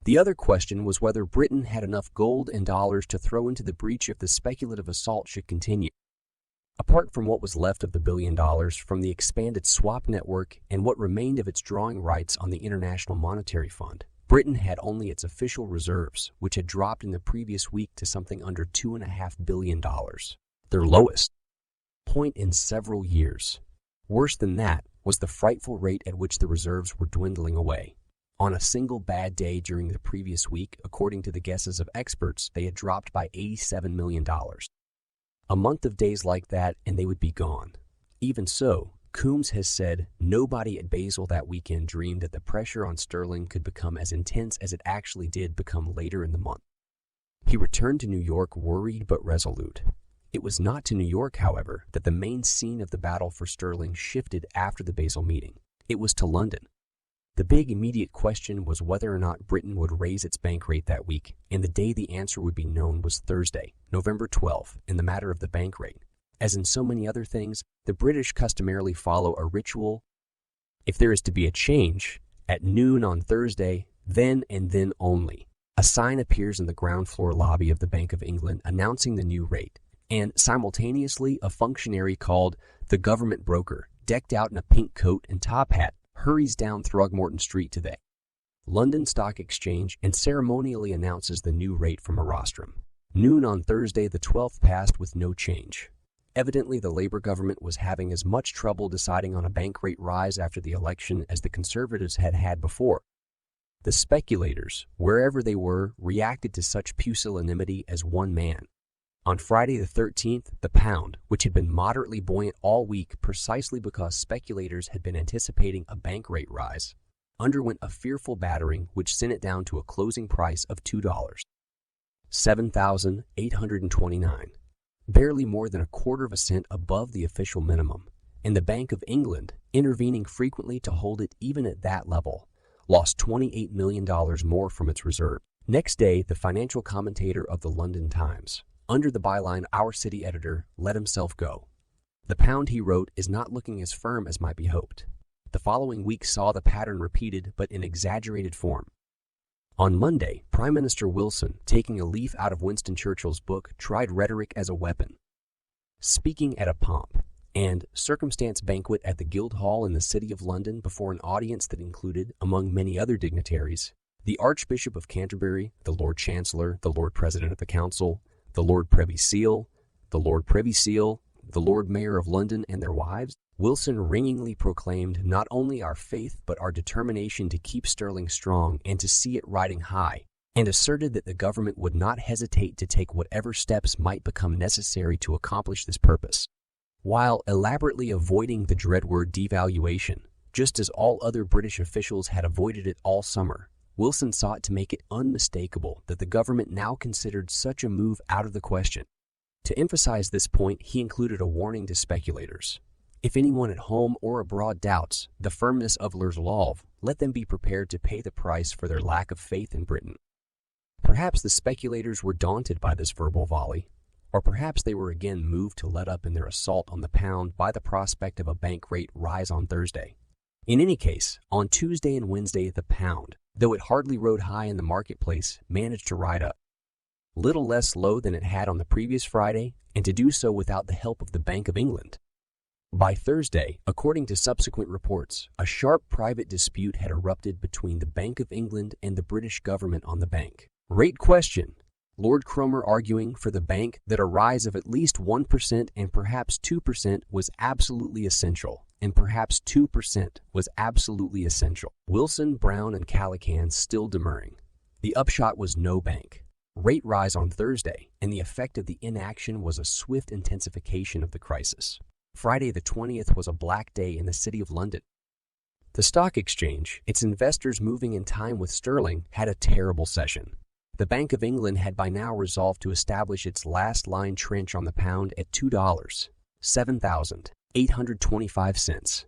The other question was whether Britain had enough gold and dollars to throw into the breach if the speculative assault should continue. Apart from what was left of the $1 billion from the expanded swap network and what remained of its drawing rights on the International Monetary Fund, Britain had only its official reserves, which had dropped in the previous week to something under $2.5 billion, their lowest point in several years. Worse than that was the frightful rate at which the reserves were dwindling away. On a single bad day during the previous week, according to the guesses of experts, they had dropped by $87 million. A month of days like that and they would be gone. Even so, Coombs has said nobody at Basel that weekend dreamed that the pressure on sterling could become as intense as it actually did become later in the month. He returned to New York worried but resolute. It was not to New York, however, that the main scene of the battle for sterling shifted after the Basel meeting. It was to London. The big immediate question was whether or not Britain would raise its bank rate that week, and the day the answer would be known was Thursday, November 12th, in the matter of the bank rate. As in so many other things, the British customarily follow a ritual. If there is to be a change, at noon on Thursday, then and then only, a sign appears in the ground floor lobby of the Bank of England announcing the new rate, and simultaneously a functionary called the government broker, decked out in a pink coat and top hat, hurries down Throgmorton Street to the London Stock Exchange and ceremonially announces the new rate from a rostrum. Noon on Thursday the 12th passed with no change. Evidently, the Labour government was having as much trouble deciding on a bank rate rise after the election as the Conservatives had had before. The speculators, wherever they were, reacted to such pusillanimity as one man. On Friday the 13th, the pound, which had been moderately buoyant all week precisely because speculators had been anticipating a bank rate rise, underwent a fearful battering which sent it down to a closing price of $2.07,829, barely more than a quarter of a cent above the official minimum, and the Bank of England, intervening frequently to hold it even at that level, lost $28 million more from its reserve. Next day, the financial commentator of the London Times, under the byline "Our City Editor," let himself go. The pound, he wrote, is not looking as firm as might be hoped. The following week saw the pattern repeated, but in exaggerated form. On Monday, Prime Minister Wilson, taking a leaf out of Winston Churchill's book, tried rhetoric as a weapon. Speaking at a pomp and circumstance banquet at the Guildhall in the City of London before an audience that included, among many other dignitaries, the Archbishop of Canterbury, the Lord Chancellor, the Lord President of the Council, the Lord Privy Seal, the Lord Privy Seal, the Lord Mayor of London and their wives, Wilson ringingly proclaimed not only our faith but our determination to keep sterling strong and to see it riding high, and asserted that the government would not hesitate to take whatever steps might become necessary to accomplish this purpose, while elaborately avoiding the dread word devaluation, just as all other British officials had avoided it all summer. Wilson sought to make it unmistakable that the government now considered such a move out of the question. To emphasize this point, he included a warning to speculators. If anyone at home or abroad doubts the firmness of Resolve, let them be prepared to pay the price for their lack of faith in Britain. Perhaps the speculators were daunted by this verbal volley, or perhaps they were again moved to let up in their assault on the pound by the prospect of a bank rate rise on Thursday. In any case, on Tuesday and Wednesday, the pound, though it hardly rode high in the marketplace, managed to ride up, little less low than it had on the previous Friday, and to do so without the help of the Bank of England. By Thursday, according to subsequent reports, a sharp private dispute had erupted between the Bank of England and the British government on the bank rate question. Lord Cromer arguing for the bank that a rise of at least 1% and perhaps 2% was absolutely essential, and perhaps 2% was absolutely essential. Wilson, Brown, and Callaghan still demurring. The upshot was no bank rate rise on Thursday, and the effect of the inaction was a swift intensification of the crisis. Friday the 20th was a black day in the City of London. The stock exchange, its investors moving in time with sterling, had a terrible session. The Bank of England had by now resolved to establish its last line trench on the pound at $2.07,825,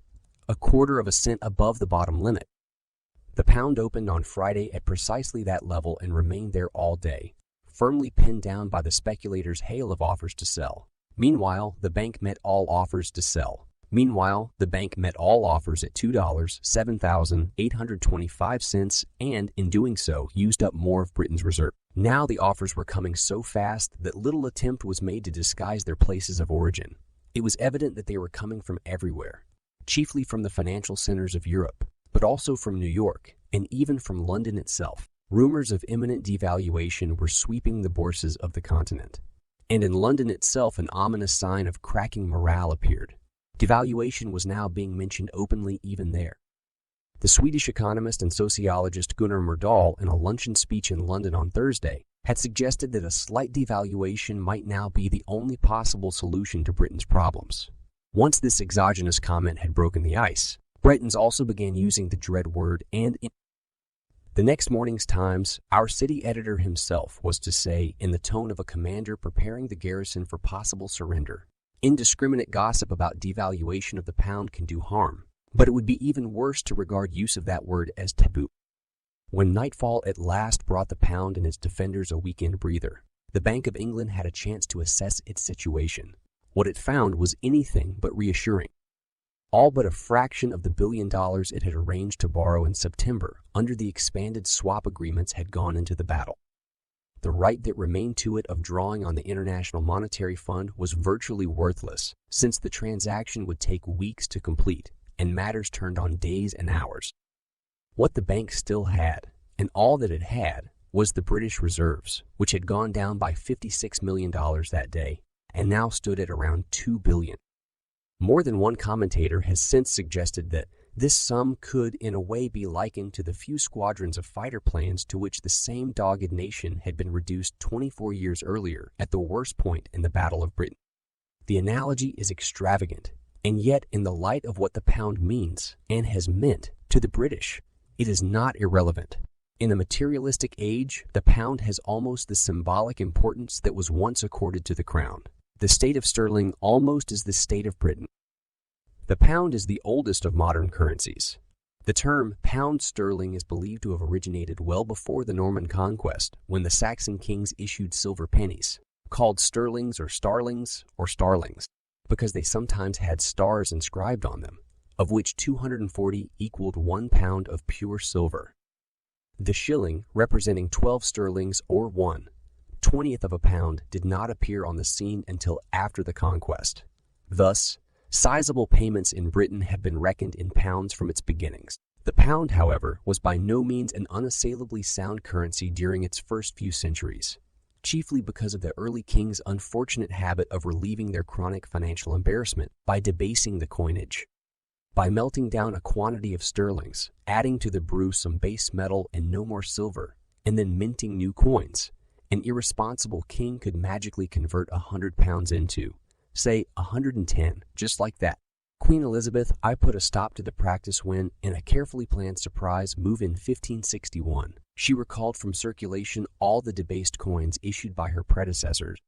a quarter of a cent above the bottom limit. The pound opened on Friday at precisely that level and remained there all day, firmly pinned down by the speculators' hail of offers to sell. Meanwhile, the bank met all offers at $2.07,825 and, in doing so, used up more of Britain's reserve. Now the offers were coming so fast that little attempt was made to disguise their places of origin. It was evident that they were coming from everywhere, chiefly from the financial centers of Europe, but also from New York and even from London itself. Rumors of imminent devaluation were sweeping the bourses of the continent. And in London itself, an ominous sign of cracking morale appeared. Devaluation was now being mentioned openly even there. The Swedish economist and sociologist Gunnar Myrdal, in a luncheon speech in London on Thursday, had suggested that a slight devaluation might now be the only possible solution to Britain's problems. Once this exogenous comment had broken the ice, Britons also began using the dread word, and in the next morning's Times, our city editor himself was to say, in the tone of a commander preparing the garrison for possible surrender, "Indiscriminate gossip about devaluation of the pound can do harm, but it would be even worse to regard use of that word as taboo." When nightfall at last brought the pound and its defenders a weekend breather, the Bank of England had a chance to assess its situation. What it found was anything but reassuring. All but a fraction of the $1 billion it had arranged to borrow in September under the expanded swap agreements had gone into the battle. The right that remained to it of drawing on the International Monetary Fund was virtually worthless, since the transaction would take weeks to complete, and matters turned on days and hours. What the bank still had, and all that it had, was the British reserves, which had gone down by $56 million that day, and now stood at around $2 billion. More than one commentator has since suggested that this sum could in a way be likened to the few squadrons of fighter planes to which the same dogged nation had been reduced 24 years earlier at the worst point in the Battle of Britain. The analogy is extravagant, and yet in the light of what the pound means and has meant to the British, it is not irrelevant. In the materialistic age, the pound has almost the symbolic importance that was once accorded to the crown. The state of sterling almost is the state of Britain. The pound is the oldest of modern currencies. The term pound sterling is believed to have originated well before the Norman conquest, when the Saxon kings issued silver pennies, called sterlings or starlings, because they sometimes had stars inscribed on them, of which 240 equaled 1 pound of pure silver. The shilling, representing 12 sterlings or 1/20th of a pound, did not appear on the scene until after the conquest. Thus, sizable payments in Britain have been reckoned in pounds from its beginnings. The pound, however, was by no means an unassailably sound currency during its first few centuries, chiefly because of the early kings' unfortunate habit of relieving their chronic financial embarrassment by debasing the coinage. By melting down a quantity of sterlings, adding to the brew some base metal and no more silver, and then minting new coins, an irresponsible king could magically convert 100 pounds into, say, 110, just like that. Queen Elizabeth I put a stop to the practice when, in a carefully planned surprise move in 1561, she recalled from circulation all the debased coins issued by her predecessors.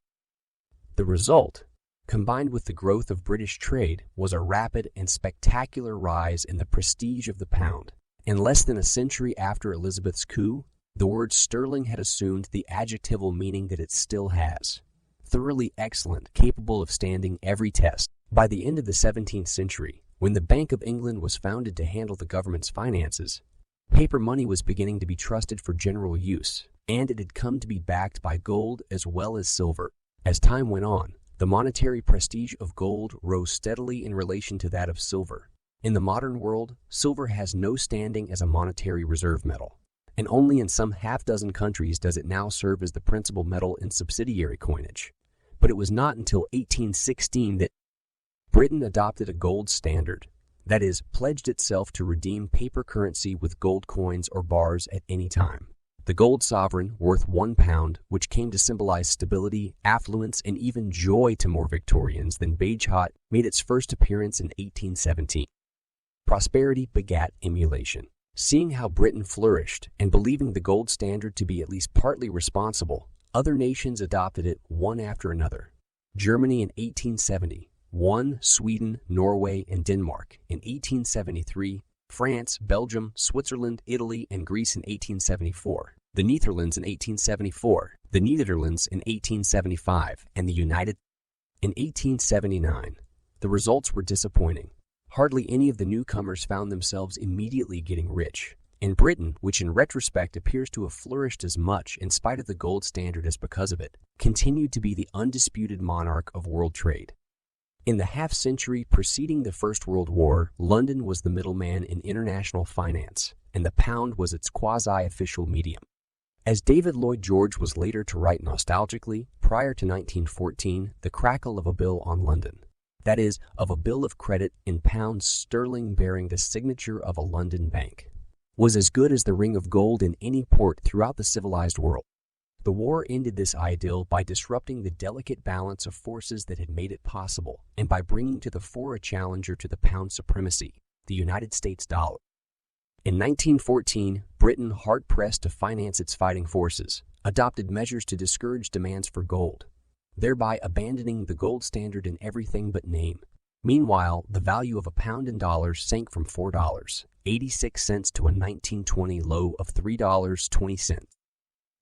The result, combined with the growth of British trade, was a rapid and spectacular rise in the prestige of the pound. In less than a century after Elizabeth's coup, the word sterling had assumed the adjectival meaning that it still has: thoroughly excellent, capable of standing every test. By the end of the 17th century, when the Bank of England was founded to handle the government's finances, paper money was beginning to be trusted for general use, and it had come to be backed by gold as well as silver. As time went on, the monetary prestige of gold rose steadily in relation to that of silver. In the modern world, silver has no standing as a monetary reserve metal, and only in some half-dozen countries does it now serve as the principal metal in subsidiary coinage. But it was not until 1816 that Britain adopted a gold standard, that is, pledged itself to redeem paper currency with gold coins or bars at any time. The gold sovereign, worth 1 pound, which came to symbolize stability, affluence, and even joy to more Victorians than beige hot, made its first appearance in 1817. Prosperity begat emulation. Seeing how Britain flourished and believing the gold standard to be at least partly responsible, other nations adopted it one after another. Germany in 1870, Sweden, Norway, and Denmark in 1873, France, Belgium, Switzerland, Italy, and Greece in 1874, the Netherlands in 1874, the Netherlands in 1875, and the United in 1879. The results were disappointing. Hardly any of the newcomers found themselves immediately getting rich. In Britain, which in retrospect appears to have flourished as much in spite of the gold standard as because of it, continued to be the undisputed monarch of world trade. In the half-century preceding the First World War, London was the middleman in international finance, and the pound was its quasi-official medium. As David Lloyd George was later to write nostalgically, prior to 1914, the crackle of a bill on London, that is, of a bill of credit in pounds sterling bearing the signature of a London bank, was as good as the ring of gold in any port throughout the civilized world. The war ended this idyll by disrupting the delicate balance of forces that had made it possible, and by bringing to the fore a challenger to the pound supremacy, the United States dollar. In 1914, Britain, hard-pressed to finance its fighting forces, adopted measures to discourage demands for gold, thereby abandoning the gold standard in everything but name. Meanwhile, the value of a pound in dollars sank from $4.86 to a 1920 low of $3.20.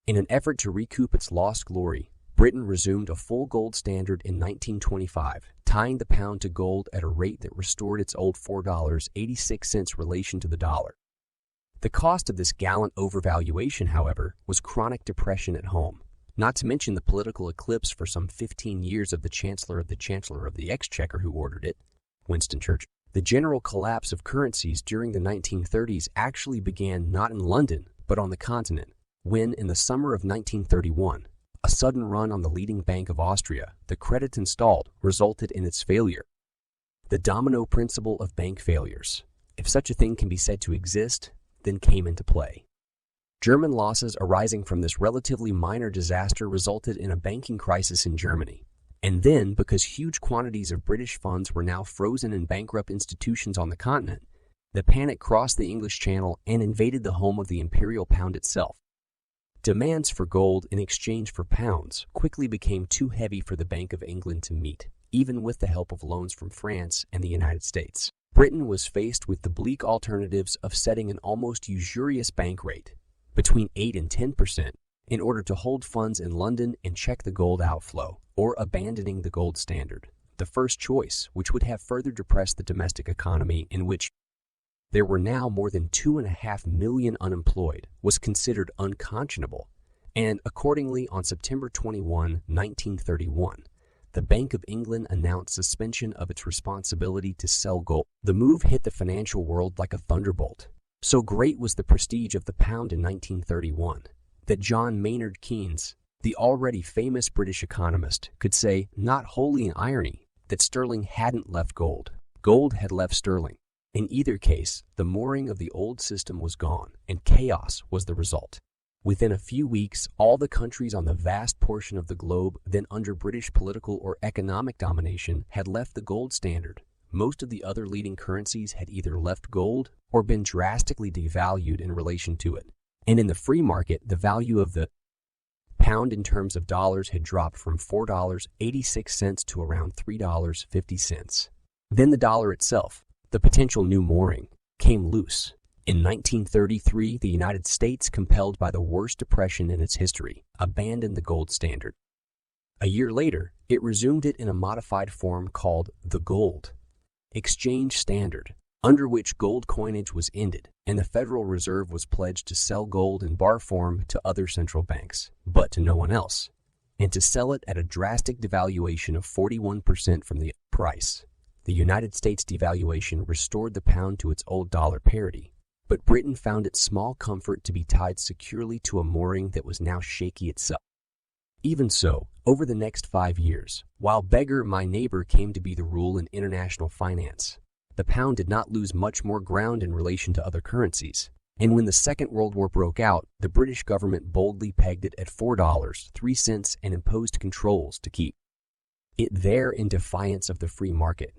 In an effort to recoup its lost glory, Britain resumed a full gold standard in 1925, tying the pound to gold at a rate that restored its old $4.86 relation to the dollar. The cost of this gallant overvaluation, however, was chronic depression at home, not to mention the political eclipse for some 15 years of the Chancellor of the Exchequer who ordered it, Winston Churchill. The general collapse of currencies during the 1930s actually began not in London, but on the continent, when, in the summer of 1931, a sudden run on the leading bank of Austria, the credit installed, resulted in its failure. The domino principle of bank failures, if such a thing can be said to exist, then came into play. German losses arising from this relatively minor disaster resulted in a banking crisis in Germany. And then, because huge quantities of British funds were now frozen in bankrupt institutions on the continent, the panic crossed the English Channel and invaded the home of the imperial pound itself. Demands for gold in exchange for pounds quickly became too heavy for the Bank of England to meet, even with the help of loans from France and the United States. Britain was faced with the bleak alternatives of setting an almost usurious bank rate, between 8 and 10%, in order to hold funds in London and check the gold outflow, or abandoning the gold standard, the first choice, which would have further depressed the domestic economy in which there were now more than 2.5 million unemployed, was considered unconscionable, and accordingly on September 21, 1931, the Bank of England announced suspension of its responsibility to sell gold. The move hit the financial world like a thunderbolt. So great was the prestige of the pound in 1931 that John Maynard Keynes, the already famous British economist, could say, not wholly in irony, that sterling hadn't left gold. Gold had left sterling. In either case, the mooring of the old system was gone, and chaos was the result. Within a few weeks, all the countries on the vast portion of the globe then under British political or economic domination had left the gold standard. Most of the other leading currencies had either left gold or been drastically devalued in relation to it. And in the free market, the value of the pound in terms of dollars had dropped from $4.86 to around $3.50. Then the dollar itself, the potential new mooring, came loose. In 1933, the United States, compelled by the worst depression in its history, abandoned the gold standard. A year later, it resumed it in a modified form called the Gold Exchange Standard, under which gold coinage was ended, and the Federal Reserve was pledged to sell gold in bar form to other central banks, but to no one else, and to sell it at a drastic devaluation of 41% from the price. The United States devaluation restored the pound to its old dollar parity, but Britain found it small comfort to be tied securely to a mooring that was now shaky itself. Even so, over the next 5 years, while beggar my neighbor came to be the rule in international finance, the pound did not lose much more ground in relation to other currencies. And when the Second World War broke out, the British government boldly pegged it at $4.03 and imposed controls to keep it there in defiance of the free market.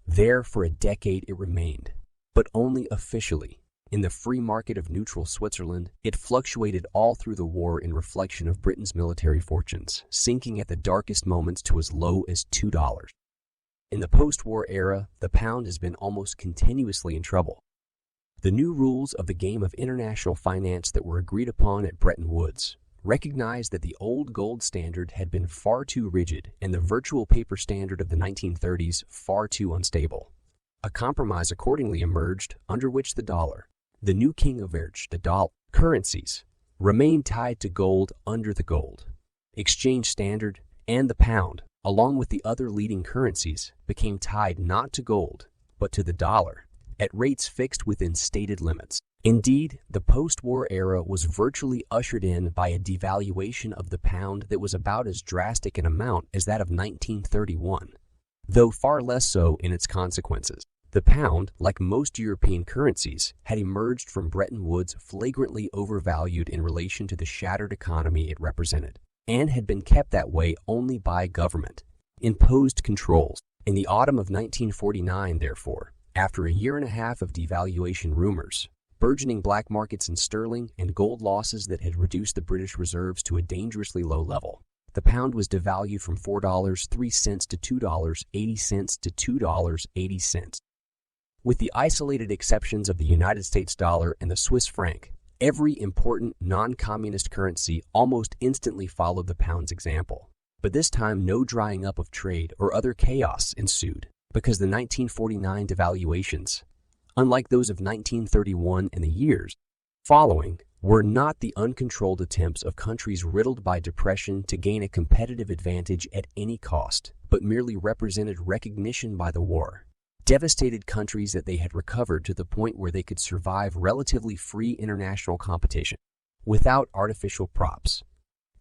There for a decade it remained, but only officially. In the free market of neutral Switzerland, it fluctuated all through the war in reflection of Britain's military fortunes, sinking at the darkest moments to as low as $2. In the post-war era, the pound has been almost continuously in trouble. The new rules of the game of international finance that were agreed upon at Bretton Woods recognized that the old gold standard had been far too rigid and the virtual paper standard of the 1930s far too unstable. A compromise accordingly emerged under which the dollar, the new king of the dollar currencies, remained tied to gold under the gold exchange standard, and the pound, along with the other leading currencies, became tied not to gold, but to the dollar, at rates fixed within stated limits. Indeed, the post-war era was virtually ushered in by a devaluation of the pound that was about as drastic an amount as that of 1931, though far less so in its consequences. The pound, like most European currencies, had emerged from Bretton Woods flagrantly overvalued in relation to the shattered economy it represented, and had been kept that way only by government-imposed controls. In the autumn of 1949, therefore, after a year and a half of devaluation rumors, burgeoning black markets in sterling, and gold losses that had reduced the British reserves to a dangerously low level, the pound was devalued from $4.03 to $2.80 to $2.80. With the isolated exceptions of the United States dollar and the Swiss franc, every important non-communist currency almost instantly followed the pound's example. But this time no drying up of trade or other chaos ensued, because the 1949 devaluations, unlike those of 1931 and the years following, were not the uncontrolled attempts of countries riddled by depression to gain a competitive advantage at any cost, but merely represented recognition by the war. Devastated countries that they had recovered to the point where they could survive relatively free international competition, without artificial props.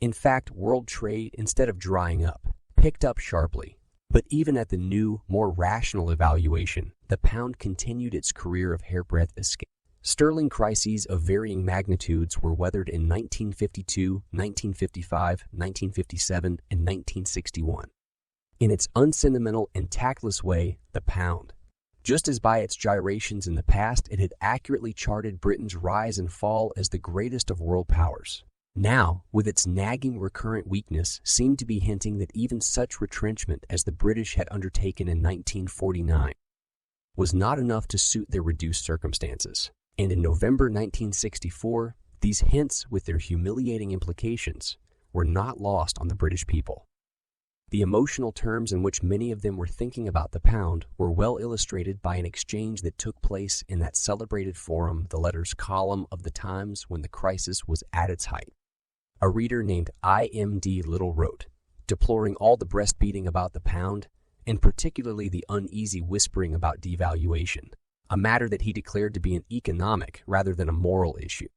In fact, world trade, instead of drying up, picked up sharply. But even at the new, more rational evaluation, the pound continued its career of hairbreadth escape. Sterling crises of varying magnitudes were weathered in 1952, 1955, 1957, and 1961. In its unsentimental and tactless way, the pound, just as by its gyrations in the past it had accurately charted Britain's rise and fall as the greatest of world powers, now, with its nagging recurrent weakness, seemed to be hinting that even such retrenchment as the British had undertaken in 1949 was not enough to suit their reduced circumstances. And in November 1964, these hints, with their humiliating implications, were not lost on the British people. The emotional terms in which many of them were thinking about the pound were well illustrated by an exchange that took place in that celebrated forum, the letters column of the Times, when the crisis was at its height. A reader named I.M.D. Little wrote, deploring all the breastbeating about the pound, and particularly the uneasy whispering about devaluation, a matter that he declared to be an economic rather than a moral issue.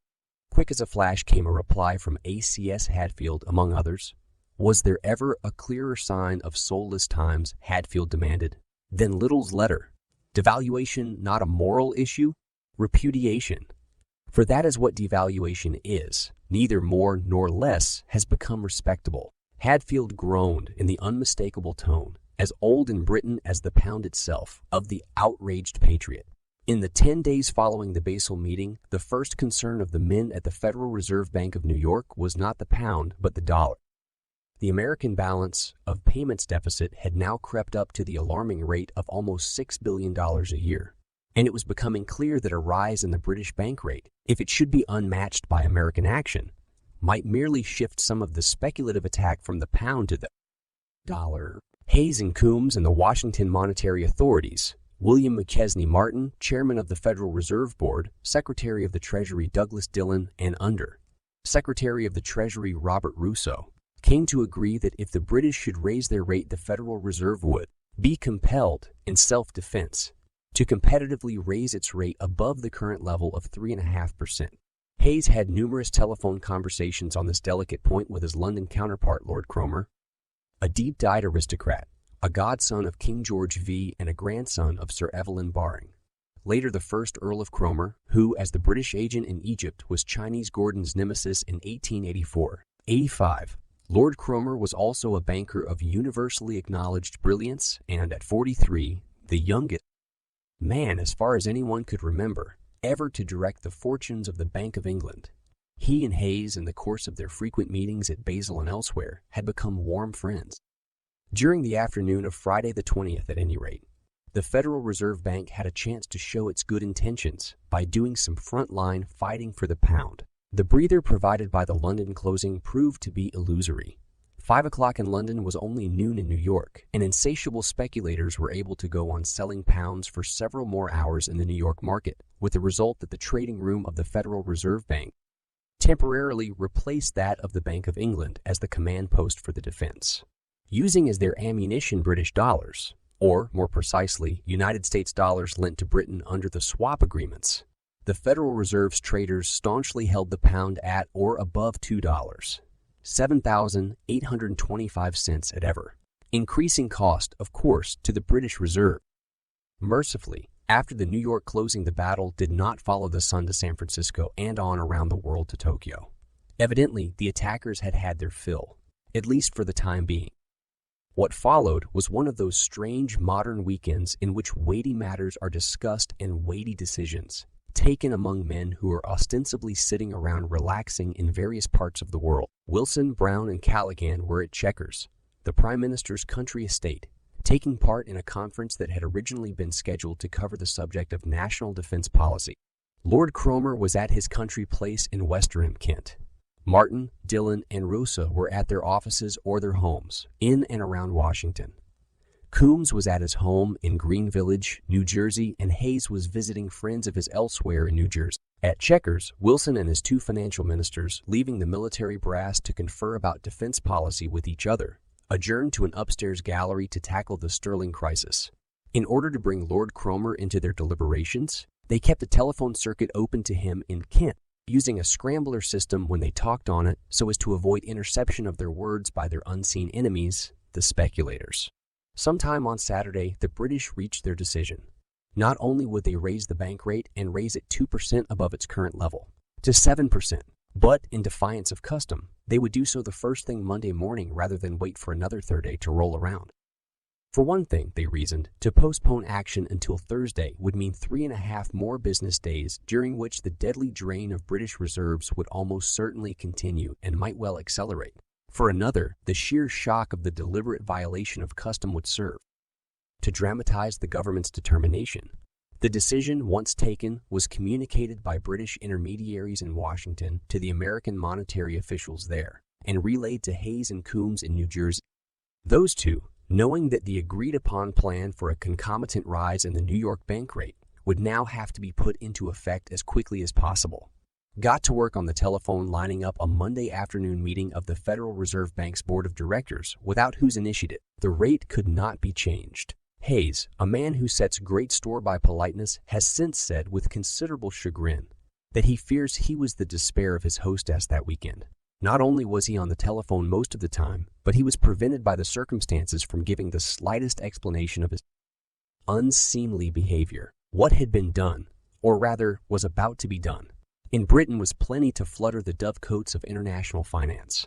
Quick as a flash came a reply from A.C.S. Hadfield, among others. Was there ever a clearer sign of soulless times, Hadfield demanded, than Little's letter? Devaluation not a moral issue? Repudiation. For that is what devaluation is, neither more nor less, has become respectable. Hadfield groaned in the unmistakable tone, as old in Britain as the pound itself, of the outraged patriot. In the 10 days following the Basel meeting, the first concern of the men at the Federal Reserve Bank of New York was not the pound, but the dollar. The American balance of payments deficit had now crept up to the alarming rate of almost $6 billion a year, and it was becoming clear that a rise in the British bank rate, if it should be unmatched by American action, might merely shift some of the speculative attack from the pound to the dollar. Hayes and Coombs and the Washington monetary authorities, William McChesney Martin, chairman of the Federal Reserve Board, Secretary of the Treasury Douglas Dillon, and Under Secretary of the Treasury Robert Rousseau, came to agree that if the British should raise their rate, the Federal Reserve would be compelled, in self-defense, to competitively raise its rate above the current level of 3.5%. Hayes had numerous telephone conversations on this delicate point with his London counterpart, Lord Cromer, a deep-dyed aristocrat, a godson of King George V and a grandson of Sir Evelyn Baring. Later the first Earl of Cromer, who, as the British agent in Egypt, was Chinese Gordon's nemesis in 1884-85. Lord Cromer was also a banker of universally acknowledged brilliance and, at 43, the youngest man, as far as anyone could remember, ever to direct the fortunes of the Bank of England. He and Hayes, in the course of their frequent meetings at Basel and elsewhere, had become warm friends. During the afternoon of Friday the 20th, at any rate, the Federal Reserve Bank had a chance to show its good intentions by doing some frontline fighting for the pound. The breather provided by the London closing proved to be illusory. 5 o'clock in London was only noon in New York, and insatiable speculators were able to go on selling pounds for several more hours in the New York market, with the result that the trading room of the Federal Reserve Bank temporarily replaced that of the Bank of England as the command post for the defense. Using as their ammunition British dollars, or more precisely, United States dollars lent to Britain under the swap agreements, the Federal Reserve's traders staunchly held the pound at or above $2, 7,825 cents at ever, increasing cost, of course, to the British Reserve. Mercifully, after the New York closing, the battle did not follow the sun to San Francisco and on around the world to Tokyo. Evidently, the attackers had had their fill, at least for the time being. What followed was one of those strange modern weekends in which weighty matters are discussed and weighty decisions taken among men who are ostensibly sitting around relaxing in various parts of the world. Wilson, Brown, and Callaghan were at Chequers, the Prime Minister's country estate, taking part in a conference that had originally been scheduled to cover the subject of national defense policy. Lord Cromer was at his country place in Westerham, Kent. Martin, Dillon, and Rosa were at their offices or their homes in and around Washington. Coombs was at his home in Green Village, New Jersey, and Hayes was visiting friends of his elsewhere in New Jersey. At Chequers, Wilson and his two financial ministers, leaving the military brass to confer about defense policy with each other, adjourned to an upstairs gallery to tackle the sterling crisis. In order to bring Lord Cromer into their deliberations, they kept a telephone circuit open to him in Kent, using a scrambler system when they talked on it so as to avoid interception of their words by their unseen enemies, the speculators. Sometime on Saturday, the British reached their decision. Not only would they raise the bank rate and raise it 2% above its current level, to 7%, but in defiance of custom, they would do so the first thing Monday morning rather than wait for another Thursday to roll around. For one thing, they reasoned, to postpone action until Thursday would mean 3.5 more business days during which the deadly drain of British reserves would almost certainly continue and might well accelerate. For another, the sheer shock of the deliberate violation of custom would serve to dramatize the government's determination. The decision, once taken, was communicated by British intermediaries in Washington to the American monetary officials there and relayed to Hayes and Coombs in New Jersey. Those two, knowing that the agreed-upon plan for a concomitant rise in the New York bank rate would now have to be put into effect as quickly as possible, got to work on the telephone lining up a Monday afternoon meeting of the Federal Reserve Bank's Board of Directors, without whose initiative the rate could not be changed. Hayes, a man who sets great store by politeness, has since said with considerable chagrin that he fears he was the despair of his hostess that weekend. Not only was he on the telephone most of the time, but he was prevented by the circumstances from giving the slightest explanation of his unseemly behavior. What had been done, or rather was about to be done, in Britain was plenty to flutter the dovecotes of international finance.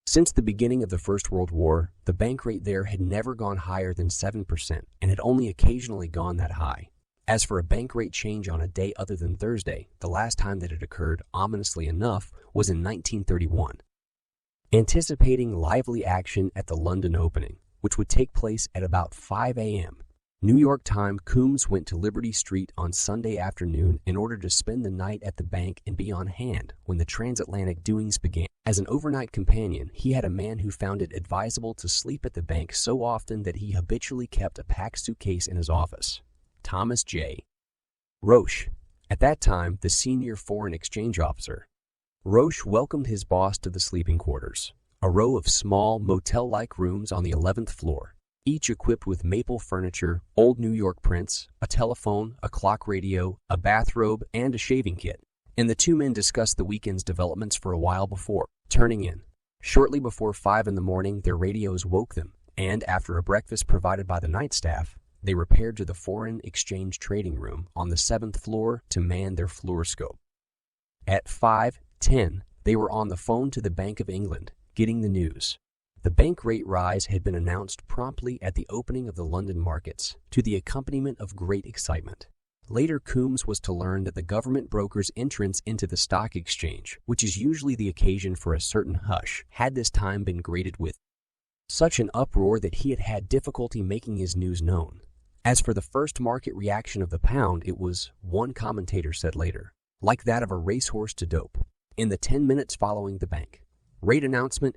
Since the beginning of the First World War, the bank rate there had never gone higher than 7% and had only occasionally gone that high. As for a bank rate change on a day other than Thursday, the last time that it occurred, ominously enough, was in 1931. Anticipating lively action at the London opening, which would take place at about 5 a.m., New York time, Coombs went to Liberty Street on Sunday afternoon in order to spend the night at the bank and be on hand when the transatlantic doings began. As an overnight companion, he had a man who found it advisable to sleep at the bank so often that he habitually kept a packed suitcase in his office. Thomas J. Roche, at that time the senior foreign exchange officer. Roche welcomed his boss to the sleeping quarters, a row of small, motel-like rooms on the 11th floor, each equipped with maple furniture, old New York prints, a telephone, a clock radio, a bathrobe, and a shaving kit. And the two men discussed the weekend's developments for a while before turning in. Shortly before 5 in the morning, their radios woke them, and after a breakfast provided by the night staff, they repaired to the foreign exchange trading room on the 7th floor to man their fluoroscope. At 5:10, they were on the phone to the Bank of England, getting the news. The bank rate rise had been announced promptly at the opening of the London markets, to the accompaniment of great excitement. Later, Coombs was to learn that the government broker's entrance into the stock exchange, which is usually the occasion for a certain hush, had this time been greeted with such an uproar that he had had difficulty making his news known. As for the first market reaction of the pound, it was, one commentator said later, like that of a racehorse to dope. In the 10 minutes following the bank rate announcement,